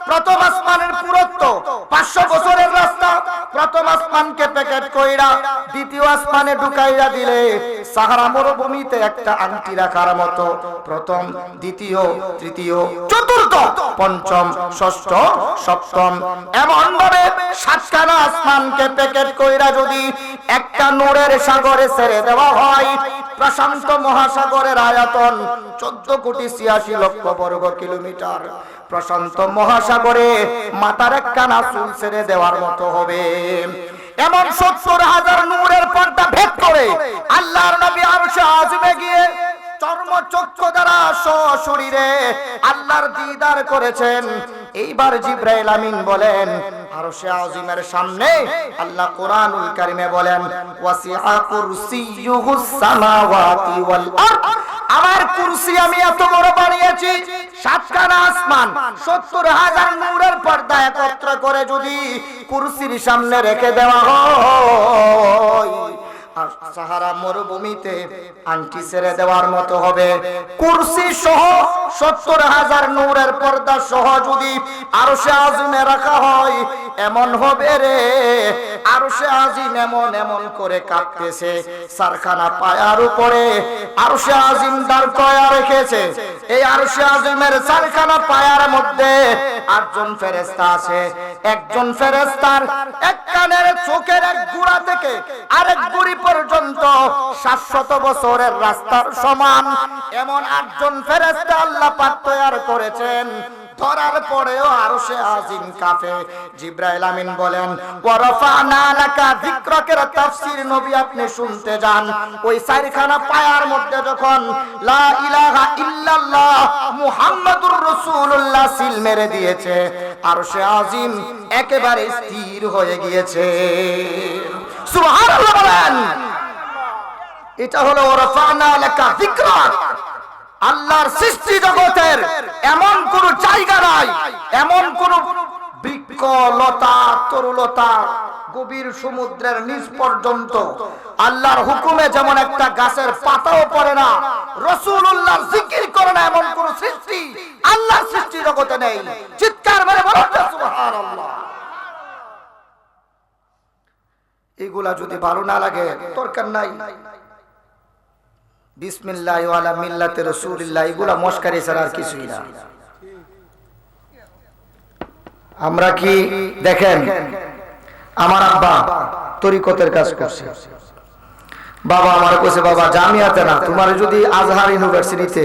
S1: প্রথম আসমানের পুরুত্ব 500 বছরের রাস্তা। প্রথম আসমানকে প্যাকেট কইরা দ্বিতীয় আসমানে ঢুকাইয়া দিলে সাহারা মরুভূমিতে একটা আংটি রাখার মতো প্রথম, দ্বিতীয়, তৃতীয়, চতুর্থ, পঞ্চম, ষষ্ঠ, সপ্তম এমন ভাবে 7খানা আসমানকে প্যাকেট কইরা যদি একটা নূরের সাগরে ছেড়ে দেওয়া হয়, প্রশান্ত মহাসাগরের আয়তন 14,86,00,000 বর্গ কিলোমিটার। প্রশান্ত মহাসাগরে মাথার একখানা চুল ছেড়ে দেওয়ার মতো হবে। এমন 70,000 নূরের পর্দা ভেদ করে আল্লাহর নবী আরশে আজিমে গিয়ে চর্মচক্ষু দ্বারা সশরীরে আল্লাহর দিদার করেছেন। এইবার জিবরাইল আমিন বলেন আরশে আজিমের সামনে আল্লাহ কোরআনুল কারীমে বলেন ওয়াসিআ কুরসিয়ুহুস সামাওয়াতি ওয়াল আরদ, আমার কুরসি আমি এত বড় বানিয়েছি, সাতখানা আসমান ৭০,০০০ নূরের পর্দা একত্র করে যদি কুরসির সামনে রেখে দেওয়া হয় আর সাহারা মরুভূমিতে আংটি ছেড়ে দেওয়ার মতো হবে। কুরসি সহ ৭০,০০০ নূরের পর্দা সহ যদি আরশে আজিমে রাখা হয়, এমন হবে রে আরশে আজিম এমন এমন করে কাঁপতেছে। চারখানা পায়ার উপরে আরশে আজিম দাঁড় করায়া রেখেছে। এই আরশে আজিমের চারখানা পায়ার মধ্যে ৮ জন ফেরেশতা আছে। একজন ফেরেশতার এক কানের চোখের এক গুড়া থেকে আরেক গুড়ি পর্যন্ত ৭০০ বছরের রাস্তার সমান এমন ৮ জন ফেরেশতা আল্লাহ পাক তৈরি করেছেন। ধরার পরেও আরশে আজিম কাঁপে। জিবরাইল আমিন বলেন ওয়ারাফানা লাকা যিকরাকের তাফসীর নবী আপনি শুনতে যান। ওই চারখানা পায়ার মধ্যে যখন লা ইলাহা ইল্লাল্লাহ মুহাম্মাদুর রাসূলুল্লাহ সিল মেরে দিয়েছে, আরশে আজিম একেবারে স্থির হয়ে গিয়েছে। সুবহানাল্লাহ বলেন। এটা হলো ওয়ারাফানা লাকা যিকরাক। আল্লাহর সৃষ্টি জগতের এমন কোন জায়গা নাই, এমন কোন বৃক্ষ লতা তরুলতা গভীর সমুদ্রের নিচ পর্যন্ত আল্লাহর হুকুমে যেমন একটা গাছের পাতাও পড়ে না, রাসূলুল্লাহর জিকির করে না, এমন কোন সৃষ্টি আল্লাহর সৃষ্টি জগতে নেই। চিৎকার মেরে বলুন সুবহানাল্লাহ। এগুলা যদি ভালো না লাগে দরকার নাই। বিসমিল্লাহ ওয়ালা মিল্লাতে রাসূলিল্লাহ এগুলা মশকারি ছাড়া আর কিছুই না। আমরা কি দেখেন, আমার আব্বা তরিকতের কাজ করছে। বাবা আমার কইছে বাবা জামিয়াতে না, তোমার যদি আজহার ইউনিভার্সিটিতে,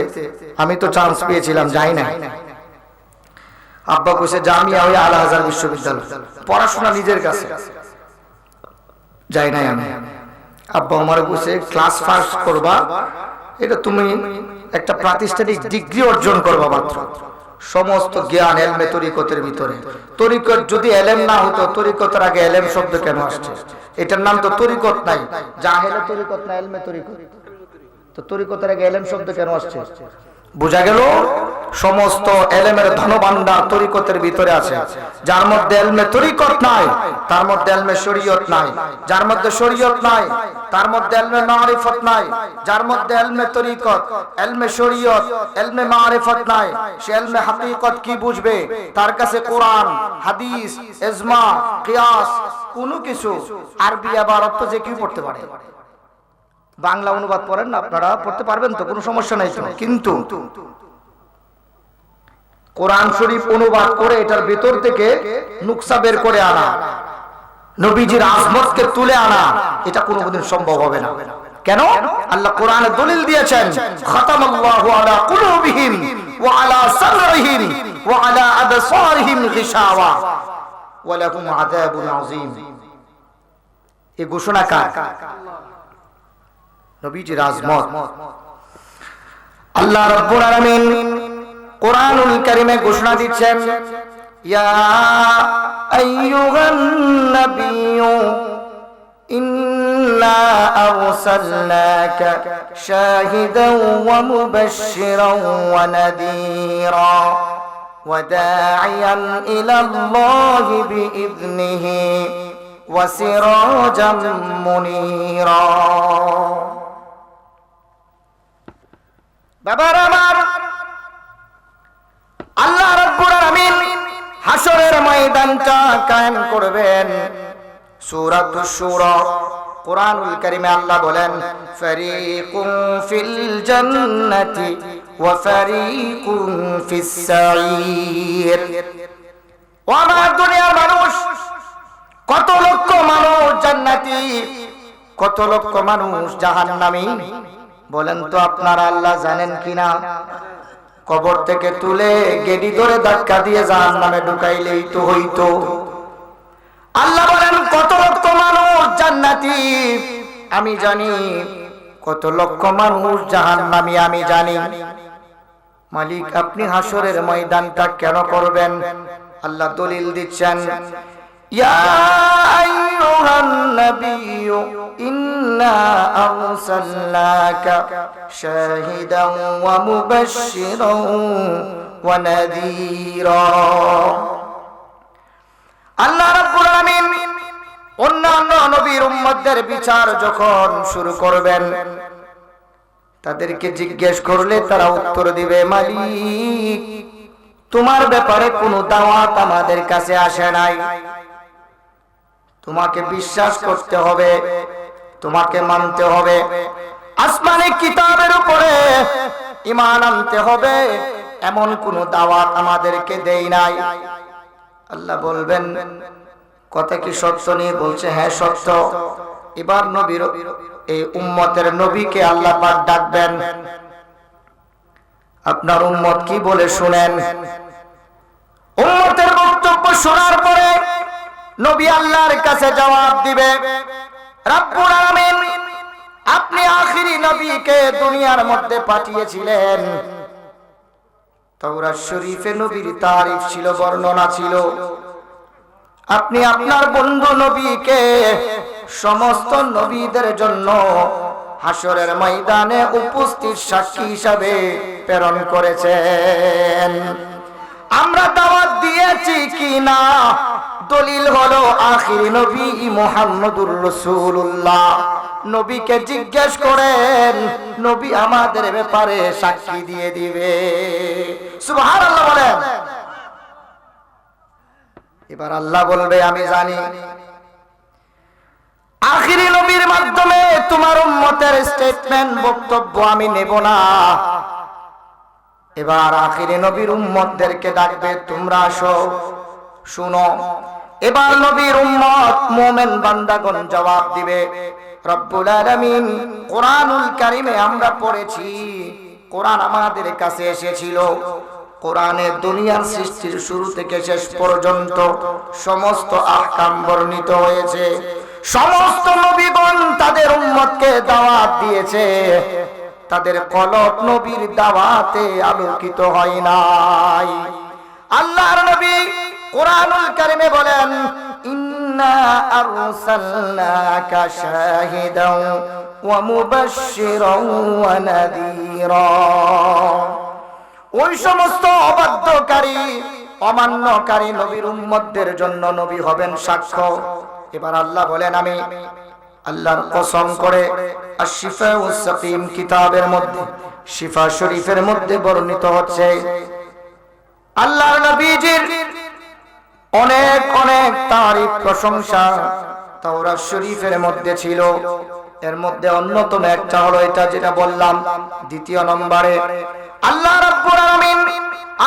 S1: আমি তো চান্স পেয়েছিলাম যাই না। আব্বা কইছে জামিয়া ওই আল আজহার বিশ্ববিদ্যালয়, পড়াশোনা নিজের কাছে, যাই নাই আমি। আব্বা আমার কইছে ক্লাস ফার্স্ট করবা, এটা তুমি একটা প্রাতিষ্ঠানিক ডিগ্রি অর্জন করবা মাত্র। সমস্ত জ্ঞান এলমে তরিকতের ভিতরে। তরিকত যদি এলেম না হতো, তরিকতের আগে এলেম শব্দ কেন আসছে? এটার নাম তো তরিকত নাই, জাহেলে তরিকত না এলমে তরিকত। তো তরিকতের আগে এলেম শব্দ কেন আসছে? বোঝা গেল সমস্ত এলেমের ধনভাণ্ডার তরিকতের ভিতরে আছে। যার মধ্যে এলমে তরিকত নাই তার মধ্যে এলমে শরীয়ত নাই, যার মধ্যে শরীয়ত নাই তার মধ্যে এলমে মারিফত নাই, যার মধ্যে এলমে তরিকত, এলমে শরীয়ত, এলমে মারিফত নাই, সে এলমে হাকিকত কি বুঝবে? তার কাছে কোরআন, হাদিস, ইজমা, কিয়াস কোনো কিছু আরবি ইবারত তো যে কেউ পড়তে পারে। বাংলা অনুবাদ পড়েন না আপনারা, পড়তে পারবেন তো, কোনো সমস্যা নাই তো। কিন্তু কোরআন শরীফ অনুবাদ করে এটার ভেতর থেকে নুকসা বের করে আনা, নবীজির আজমতকে তুলে আনা, এটা কোনোদিন সম্ভব হবে না। কেন? আল্লাহ কোরআনে দলিল দিয়েছেন খাতামাল্লাহু আলা কুলুবিহিম ওয়া আলা সামঈহিম ওয়া আলা আবসারিহিম গিশাওয়া ওয়া লাহুম আযাবুন আযীম। এই ঘোষণা কার? নবীজির আজমত। আল্লাহ রাব্বুল আলামিন কোরআনুল কারীমে ঘোষণা দিচ্ছেন ইয়া আইয়ুহান নাবিয়্যু ইন্না আরসালনাকা শাহিদাও ওয়া মুবাশশিরাও ওয়া নাযীরা ওয়া দাঈয়ান ইলাল্লাহি বিইذনিহি ওয়া সিরাজাম মুনীরা। বাবার আমার, আল্লাহ রাব্বুল আলামিন হাশরের ময়দানটা কায়েম করবেন। সূরাতুশ শূরা কোরআনুল কারীমে আল্লাহ বলেন ফারীকুন ফিল জান্নাতি ওয়া ফারীকুন ফিস সাঈর। ও আমার দুনিয়ার মানুষ, কত লক্ষ মানুষ জান্নাতি, কত লক্ষ মানুষ জাহান্নামী। বলেন তো আপনারা আল্লাহ জানেন কিনা? কবর থেকে তুলে গেডি ধরে ধাক্কা দিয়ে জাহান্নামে ঢুকাইলেই তো হইতো। আল্লাহ বলেন কত লক্ষ মানুষ জান্নাতি, আমি জানি কত লক্ষ মানুষ জাহান্নামী আমি জানি। মালিক আপনি হাসরের ময়দানটা কেন করবেন? আল্লাহ দলিল দিচ্ছেন, ইয়া আইয়ুহান নাবিয়্যু ইন্না আরসালনাকা শাহিদান ওয়া মুবাশশিরান ওয়া নাযীরা। আল্লাহ রাব্বুল আলামিন অন্যান্য নবীর উম্মতদের বিচার যখন শুরু করবেন, তাদেরকে জিজ্ঞেস করলে তারা উত্তর দিবে, মালিক তোমার ব্যাপারে কোনো দাওয়াত আমাদের কাছে আসে নাই। তোমাকে বিশ্বাস করতে হবে, তোমাকে মানতে হবে, আসমানি কিতাবের উপরে ঈমান আনতে হবে, এমন কোনো দাওয়াত আমাদেরকে দেই নাই। আল্লাহ বলবেন, কথা কি সত্য? নিয়ে বলছে, হ্যাঁ সত্য। এবার নবীর এই উম্মতের নবীকে আল্লাহ পাক ডাকবেন, আপনার উম্মত কি বলে শুনেন। উম্মতের বক্তব্য শোনার পরে নবী আল্লাহর কাছে জবাব দিবে, রব্বুল আলামিন আপনি আখিরি নবীকে দুনিয়ার মধ্যে পাঠিয়েছিলেন। তাওরাত শরীফে নবীর তারিফ ছিল, বর্ণনা ছিল। আপনি আপনার বন্ধু নবীকে সমস্ত নবীদের জন্য হাসরের ময়দানে উপস্থিত সাক্ষী হিসাবে প্রেরণ করেছেন। আমরা দাওয়াত দিয়েছি কি না, দলিল হলো আখিরি নবী মুহাম্মদুর রাসূলুল্লাহ। নবীকে জিজ্ঞেস করেন, নবী আমাদের ব্যাপারে সাক্ষী দিয়ে দিবে। সুবহানাল্লাহ বলেন। এবার আল্লাহ বলবে, আমি জানি আখিরি নবীর মাধ্যমে তোমার উম্মতের স্টেটমেন্ট বক্তব্য আমি নেব না। এবার আখিরি নবীর উম্মতদেরকে ডাকবে, তোমরা আসো শুনো। এবার নবীর উম্মত মুমিন বান্দাগণ জবাব দিবে, রব্বুল আলামিন কোরআনুল কারীমে আমরা পড়েছি, কোরআন আমাদের কাছে এসেছিল। কোরআনে দুনিয়ার সৃষ্টির শুরু থেকে শেষ পর্যন্ত সমস্ত আহকাম বর্ণিত হয়েছে। সমস্ত নবীগণ তাদের উম্মতকে দাওয়াত দিয়েছে, তাদের কলব নবীর দাওয়াতে আলোকিত হয় নাই। আল্লাহর নবী কোরআনুল কারীমে বলেন, ইন্না আরসালনাকা শাহিদান ওয়া মুবাশশিরান ওয়া নাযীরা। ওই সমস্ত অবাধ্যকারী অমান্যকারী নবীর উম্মতদের জন্য নবী হবেন সাক্ষ্য। এবার আল্লাহ বলেন, আমি আল্লাহর কসম করে আশ-শিফা ওয়াস সাকিম কিতাবের মধ্যে, শিফা শরীফের মধ্যে বর্ণিত হচ্ছে, আল্লাহর নবীজির অনেক অনেক তারিফ প্রশংসা তাওরাত শরীফের মধ্যে ছিল। এর মধ্যে অন্যতম একটা হলো এটা যেটা বললাম। দ্বিতীয় নম্বরে আল্লাহ রাব্বুল আলামিন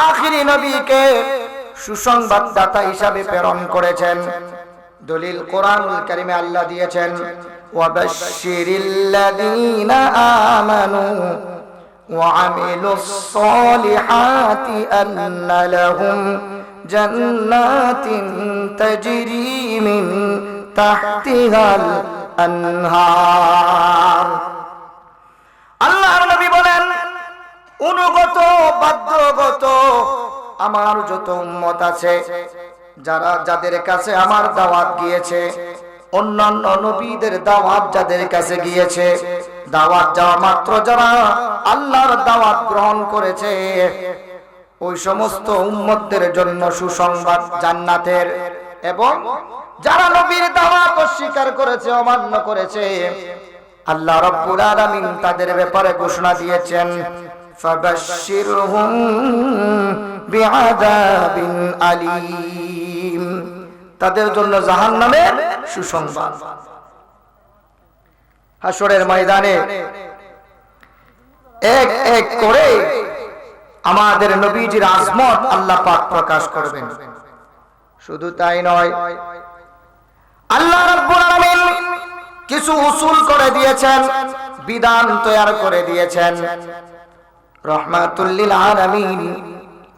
S1: আখিরি নবীকে সুসংবাদদাতা হিসাবে প্রেরণ করেছেন। দলিল কোরআনুল কারীমে আল্লাহ দিয়েছেন, ওয়াবাশশিরিল্লাযীনা আমানু ওয়া আমিলুস সলিহাতি আন্না লাহুম জান্নাতিন তাজরি মিন তাহতিহাল আনহার। আল্লাহর নবী বলেন, অনুগত বাধ্যগত আমার যত উম্মত আছে, যাদের কাছে আমার দাওয়াত গিয়েছে, অন্যান্য নবীদের দাওয়াত যাদের কাছে গিয়েছে, দাওয়াত যাওয়া মাত্র যারা আল্লাহর দাওয়াত গ্রহণ করেছে, ওই সমস্ত উম্মতদের জন্য সুসংবাদ জান্নাতের। এবং যারা নবীর দাওয়াত অস্বীকার করেছে, অমান্য করেছে, আল্লাহ রাব্বুল আলামিন তাদের ব্যাপারে ঘোষণা দিয়েছেন, ফাবাশশিরহুম বিআযাবিন আলীম। তাদের জন্য জাহান্নামের সুসংবাদ। হাসরের ময়দানে এক এক করে আমাদের নবীজির আজমত আল্লাহ পাক প্রকাশ করবেন। শুধু তাই নয়, আল্লাহ রাব্বুল আলামিন কিছু উসুল করে দিয়েছেন, বিধান তৈরি করে দিয়েছেন। রাহমাতুল লিল আলামিন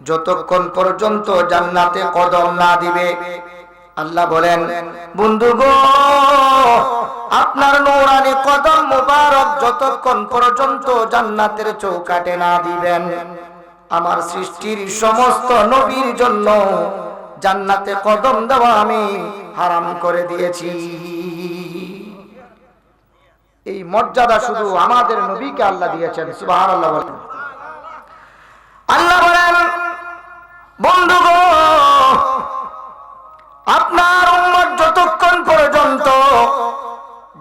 S1: যতক্ষণ পর্যন্ত জান্নাতে কদম না দিবে, আল্লাহ বলেন, বন্ধু গো আপনার নূরানি কদম মুবারক যতক্ষণ পর্যন্ত জান্নাতের চৌকাঠে না দিবেন, আমার সৃষ্টির সমস্ত নবীর জন্য জান্নাতে কদম দেওয়া আমি হারাম করে দিয়েছি। এই মর্যাদা শুধু আমাদের নবীকে আল্লাহ দিয়েছেন। সুবহানাল্লাহ বলেন। আল্লাহ বলেন, বন্ধুগণ, আপনার উম্মত যতক্ষণ পর্যন্ত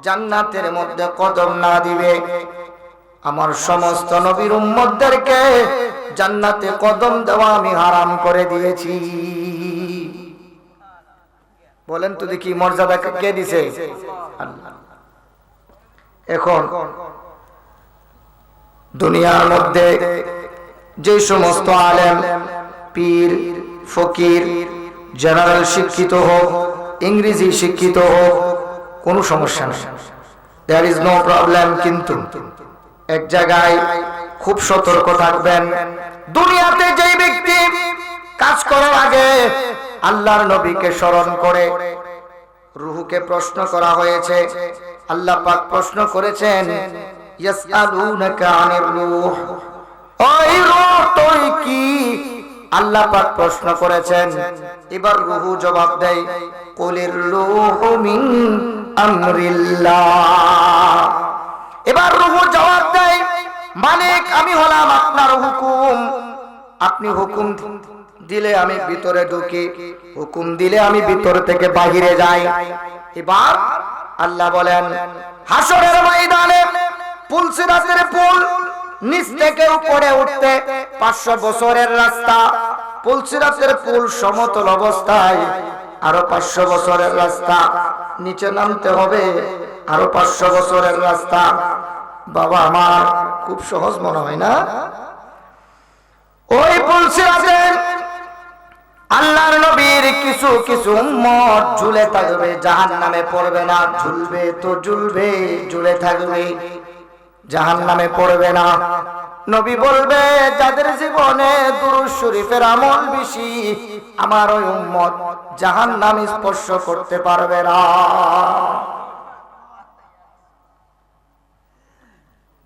S1: জান্নাতের মধ্যে কদম না দিবে, আমার সমস্ত নবীর উম্মতদেরকে জান্নাতে কদম দেওয়া আমি হারাম করে দিয়েছি। বলেন তো দেখি, মর্যাদা কে দিছে? আল্লাহ। এখন দুনিয়ার মধ্যে যে সমস্ত আলেম, পীর, ফকির, জেনারেল শিক্ষিত হোক, ইংরেজি শিক্ষিত হোক, কোনো সমস্যা নেই, দেয়ার ইজ নো প্রবলেম। কিন্তু এক জায়গায় খুব সতর্ক থাকবেন, দুনিয়াতে যেই ব্যক্তি কাজ করার আগে আল্লাহর নবীকে স্মরণ করে, রূহকে প্রশ্ন করা হয়েছে, আল্লাহ পাক প্রশ্ন করেছেন, ইয়াসআলুনাকা আনির রূহ, ওই রূহ তুই কি? আল্লাহ পাক প্রশ্ন করেছেন। এবার রূহ জবাব দেয়, কুলির রূহু মিন আমরিল্লাহ। এবার রূহ জবাব দেয়, মালিক আমি হলাম আপনার হুকুম, আপনি হুকুম দিলে আমি ভিতরে ঢুকি, হুকুম দিলে আমি ভিতর থেকে বাহিরে যাই। এবার আল্লাহ বলেন, হাসরের ময়দানে পুলসিরাতের পুল নিচ থেকে উপরে উঠতে 500 বছরের রাস্তা, পুলসিরাতের পুল সমতল অবস্থায় আরো 500 বছরের রাস্তা, নিচে নামতে হবে আরো 500 বছরের রাস্তা। বাবা আমার খুব সহজ মনে হয় না? ওই পুলসিরাতে আল্লাহর নবীর কিছু কিছু উম্মত ঝুলে থাকবে, জাহান্নামে পড়বে না। ঝুলবে তো ঝুলবে, ঝুলে থাকবে, জাহান্নামে পড়বে না। নবী বলবে, যাদের জীবনে দুরূদ শরীফের আমল বেশি, আমার ওই উম্মত জাহান্নাম স্পর্শ করতে পারবে না।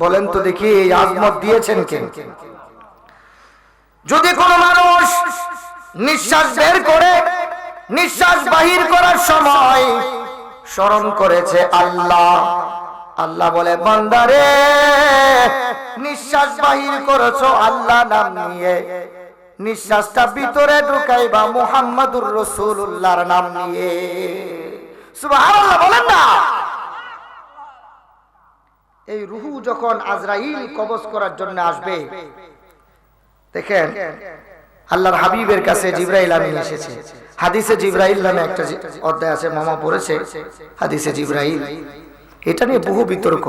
S1: বলেন তো দেখি, এই আজমত দিয়েছেন কে? যদি কোনো মানুষ নিঃশ্বাস বের করে, নিঃশ্বাস বাহির করার সময় স্মরণ করেছে আল্লাহ, আল্লাহ বলে, বান্দারে নিঃশ্বাস বাহির করেছো আল্লাহ নাম নিয়ে, নিঃশ্বাসটা ভিতরে ঢুকাইবা মুহাম্মাদুর রাসূলুল্লাহর নাম নিয়ে। সুবহানাল্লাহ বলেন না? এই রূহ যখন আজরাইল কবজ করার জন্য আসবে, দেখেন আল্লাহর হাবিবের কাছে জিবরাইল আমিন এসেছে। হাদিসে জিবরাইল নামে একটা অধ্যায় আছে, মামা পড়েছে হাদিসে জিবরাইল। এটা নিয়ে বহু বিতর্ক।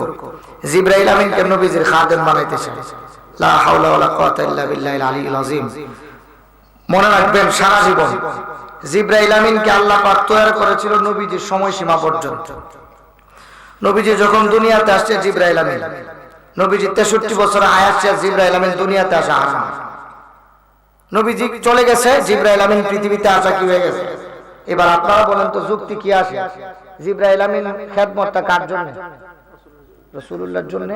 S1: জিবরাইল আমিনকে নবীজির খাদেম বানাইতে চায়। লা হাওলা ওয়ালা কুওয়াতা ইল্লা বিল্লাহিল আলিয়্যিল আযীম। মনে রাখবেন, সারা জীবন জিবরাইল আমিনকে আল্লাহ পাক তৈরি করেছিল নবীজির সময়সীমা পর্যন্ত। নবীজি যখন দুনিয়াতে আসছে, জিবরাইল আমিন, নবীজি 63 বছর হায়াত শেষ, জিবরাইল আমিন দুনিয়াতে আসা হারাম। নবীজি চলে গেছে, জিবরাইল আমিন পৃথিবীতে আসা কি হয়ে গেছে? এবার আপনারা বলেন তো, যুক্তি কি আসে? জিবরাইল আমিন খেদমতটা কার জন্য? রাসূলুল্লাহর জন্য।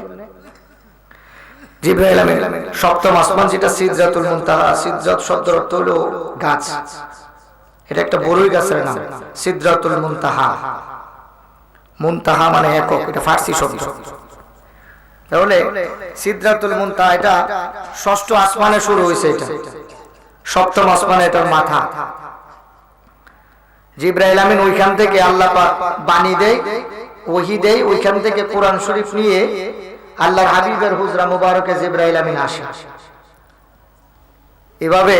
S1: জিবরাইল আমিন সপ্তম আসমান, যেটা সিদরাতুল মুনতাহা, সিদরাত শব্দের অর্থ হলো গাছ, এটা একটা বড়ই গাছের নাম, সিদরাতুল মুনতাহা। মুনতাহা মানে একক, এটা ফার্সি শব্দ। তাহলে সিদরাতুল মুনতাহা এটা ষষ্ঠ আসমানে শুরু হয়েছে, এটা সপ্তম আসমানে এটার মাথা। জিবরাইল আমিন ওইখান থেকে আল্লাহ পাক বাণী দেয়, ওহী দেয়, ওইখান থেকে কোরআন শরীফ নিয়ে আল্লাহর হাবিবের হুজরা মুবারকে জিবরাইল আমিন আসে। এভাবে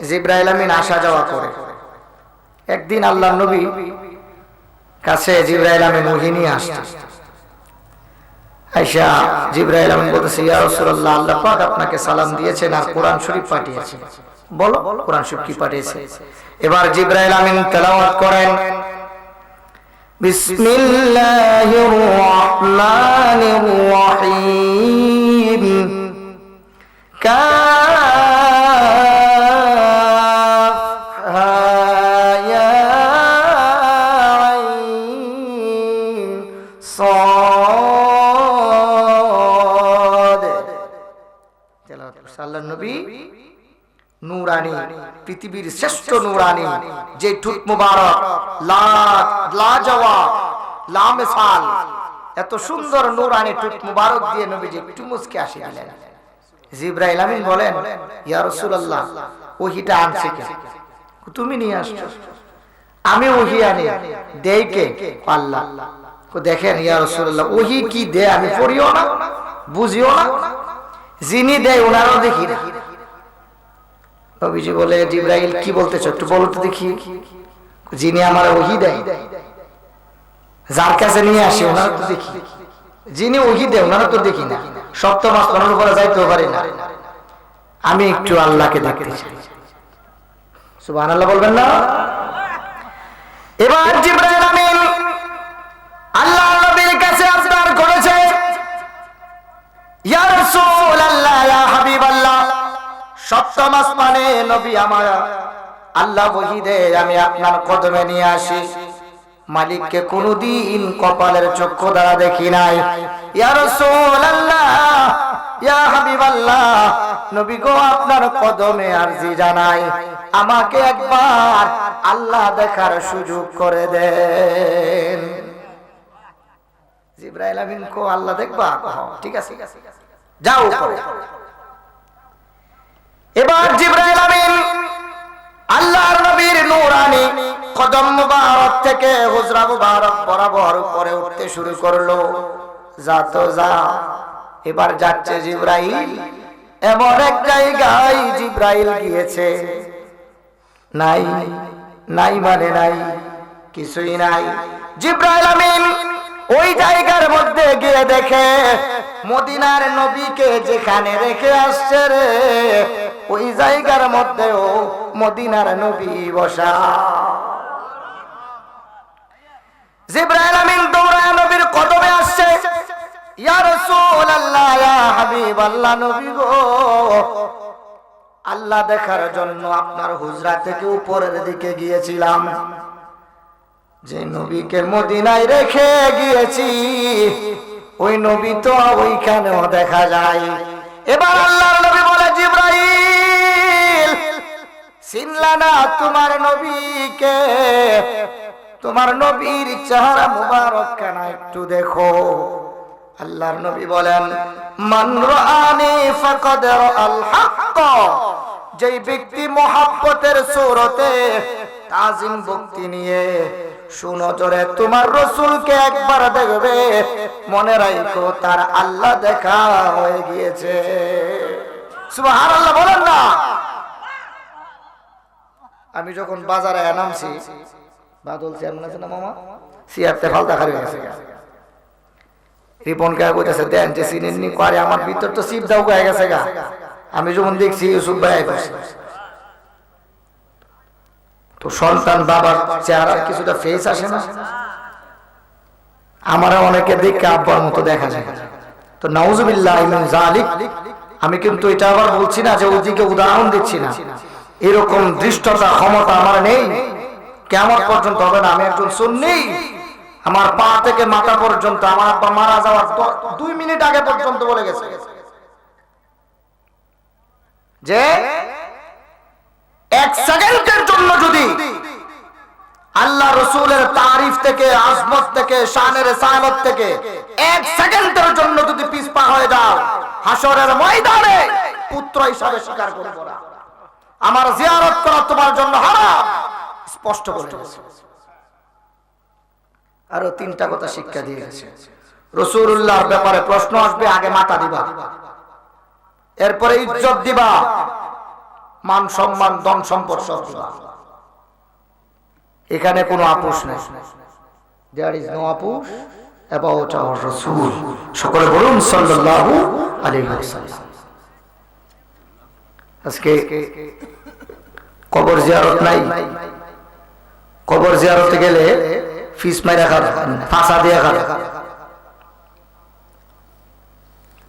S1: জিবরাইল আমিন আসা যাওয়া করে। একদিন আল্লাহর নবী কাছে জিবরাইল আমিন ওহী নিয়ে আসছে। আয়েশা, জিবরাইল আমিন বলতেছে, ইয়া রাসূলুল্লাহ, আল্লাহ পাক আপনাকে সালাম দিয়েছেন আর কোরআন শরীফ পাঠিয়েছেন। বলো কোরআন শরীফ কি পাঠিয়েছে? এবার জিবরাইল আমিন তেলাওয়াত করেন, বিসমিল্লাহির রহমানির রহিম, কাফ হা ইয়া আইন صاد আল্লাহর নবী নূরানী, পৃথিবীর শ্রেষ্ঠ নূরানী, যে ঠোঁট মুবারক লাজওয়াব লামিসাল, এত সুন্দর নূরানী ঠোঁট মুবারক দিয়ে নবীজি একটু মুস্কে আসি দিলেন। জিবরাইল আমিন বলেন, ইয়া রাসূলুল্লাহ, ওহীটা আনছে কে? তুমি নিয়ে আসছো। আমি ওহী আনি, দেই কে? আল্লাহ। দেখেন ইয়া রাসূলুল্লাহ, ওহী কি দেয় আমি পড়িও না, বুঝিও না, যিনি দেয় ওনারও দেখি না। নবীজি বলে, জিবরাইল কি বলতেছ একটু বলো তো দেখি। যিনি আমার ওহী দেয়, যার কাছে নিয়ে আসি ওনারা তো দেখি, যিনি ওহী দেয় ওনারা তো দেখি না, সপ্তম আসমানের উপরে যাইতেও পারি না, আমি একটু আল্লাহকে দেখতে চাই। সুবহানাল্লাহ বলবেন না? এবার জিবরাইল আমিন আল্লাহ নবীর কাছে আবদার করেছে, ইয়া রাসূলুল্লাহ, ইয়া হাবিবাল্লাহ, সপ্তম আসমানে নবী আমার আল্লাহ ওহী দেয়, আমি আপনার কদমে নিয়ে আসি। মালিককে কোনদিন কপালের চক্ষু দ্বারা দেখি নাই। ইয়া রাসূলুল্লাহ, ইয়া হাবিবাল্লাহ, নবী গো আপনার কদমে আরজি জানাই, আমাকে একবার আল্লাহ দেখার সুযোগ করে দেন। জিবরাইল আমিন কো আল্লাহ দেখবা? ঠিক আছে, যাও উপরে। এবার জিবরাইল আমিন আল্লাহর নবীর নূরানী কদম মুবারক থেকে হুজরা মুবারক বরাবর উপরে উঠতে শুরু করলো। যা তো যা, এবার যাচ্ছে জিবরাইল এমন এক জায়গায় জিবরাইল গিয়েছে, নাই নাই মানে নাই, কিছুই নাই। জিবরাইল আমিন ওই জায়গার মধ্যে গিয়ে দেখে মদিনার নবীকে যেখানে রেখে আসছে রে, ওই জায়গার মধ্যেও মদিনার নবী বসা। জিবরাইল আমিন দৌড়ায় নবীর কদমে আসছে, ইয়া রাসূলুল্লাহ, ইয়া হাবিবাল্লাহ, নবী গো আল্লাহ দেখার জন্য আপনার হুজরা থেকে উপরের দিকে গিয়েছিলাম, যে নবীকে মদিনায় রেখে গিয়েছি ওই নবী তো ওইখানেও দেখা যায়। এবার আল্লাহর নবী বলে, জিবরাইল চিনলা না তোমার নবীকে? তোমার নবীর চেহারা মুবারক কেন একটু দেখো। আল্লাহর নবী বলেন, মান রাআনি ফাকাদ রাআল হক, যেই ব্যক্তি মুহাব্বতের সূরতে তাজিম ভক্তি নিয়ে সুনজরে তোমার রাসূলকে একবার দেখবে, মনে রাখো তার আল্লাহ দেখা হয়ে গিয়েছে। সুবহানাল্লাহ বলেন না? আমি যখন বাজারে নামছি, বাদল চেয়ারম্যান আছে না মামা, সিয়ারতে ফালতা খালি গেছে, রিপন কে কইতাছে দেন যে সিনেননি করে, আমার ভিতর তো সিপ দাও হয়ে গেছে গা। আমি যখন দেখছি ইউসুফ ভাই বসে, তো সন্তান বাবার চেহারার কিছুটা ফেস আসে না? আমারও অনেকে দেখে আব্বার মতো দেখা যায়। তো নাউজুবিল্লাহ মিন যালিক, আমি কিন্তু এটা আবার বলছি না যে ওদিকে উদাহরণ দিচ্ছি না, এরকম দৃষ্টতা ক্ষমতা আমার নেই, কিয়ামত পর্যন্ত হবে না। আমি একজন সুন্নি, আমার পা থেকে মাথা পর্যন্ত আমার আব্বা মারা যাওয়ার 2 মিনিট আগে পর্যন্ত বলে গেছে যে 1 সেকেন্ডের জন্য যদি আল্লাহ রাসূলের তারিফ থেকে, আজমত থেকে, শানের সালাত থেকে 1 সেকেন্ডের জন্য যদি পিছপা হয়ে যাও, হাসরের ময়দানে পুত্র হিসাবে স্বীকার করব না, আমার জিয়ারত করা তোমার জন্য হারাম, স্পষ্ট বলে গেছে। আরো 3টা কথা শিক্ষা দিয়ে গেছে। রাসূলুল্লাহর ব্যাপারে প্রশ্ন আসবে, আগে মাথা দিবা, এরপরে ইজ্জত দিবা, মান সম্মান ধন সম্পদ সব দিবা, এখানে কোনো আপোষ নেই। There is no আপোষ about our Rasul। সকলে বলুন সাল্লাল্লাহু আলাইহি ওয়াসাল্লাম। আজকে কবর জিয়ারত নাই, কবর জিয়ারতে গেলে ফিস মাইরা খাওয়া, ফাঁসা দিয়ে খাওয়া,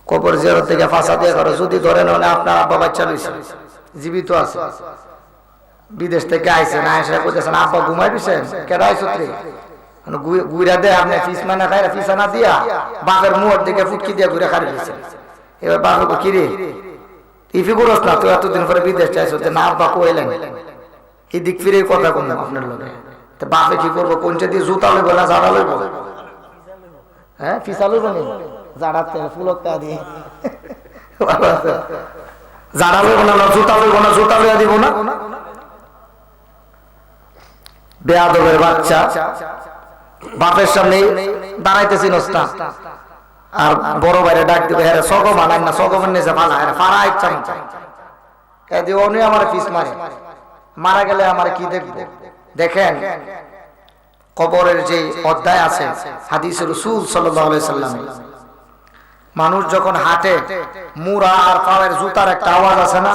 S1: কবর জিয়ারত থেকে ফাঁসা দিয়ে খাওয়া। যদি ধরেন আপনার আব্বা বাচ্চা লইছে, জীবিত আছে, বিদেশ থেকে আইছেন, আয়সা কইতেছেন আব্বা ঘুমাই দিছেন, কেডা আইছত রে? গুইরা দেয় আপনি ফিস মানে খাই ফিসা না দিয়া বাপের মুহর দিকে ফুটকি দিয়া ঘুরে খারি দিয়েছে। এবার বাপে কিরে ইফি করস না তো এতদিন পরে বিদেশ চাইছো না আব্বা কইলেন এই দিক ফিরে কথা কোন আপনার লোকে তো বাপে কি করবো কোনটা দিয়ে জুতা লইব না ঝাড়া লইব? হ্যাঁ ফিসা লইব নি ঝাড়াতে ফুলকা দিয়ে ঝাড়া লইব না জুতা লইব না জুতা লইয়া দিব না। বেয়াদবের বাচ্চা বাপের সামনে দাঁড়াইতেছি নস্তা আর বড় বাইরে ডাক দিবে হ্যাঁ সগ মানায় না সগমের নিচে ফালা হ্যাঁ ফাড়া ইচ্ছা উনি আমার ফিস মারে মারা গেলে আমার কি দেখবো? দেখেন কবরের যে অধ্যায় আছে হাদিসে রাসূল সাল্লাল্লাহু আলাইহি সাল্লাম মানুষ যখন হাঁটে মুড়া আর পায়ের জুতার একটা আওয়াজ আছে না?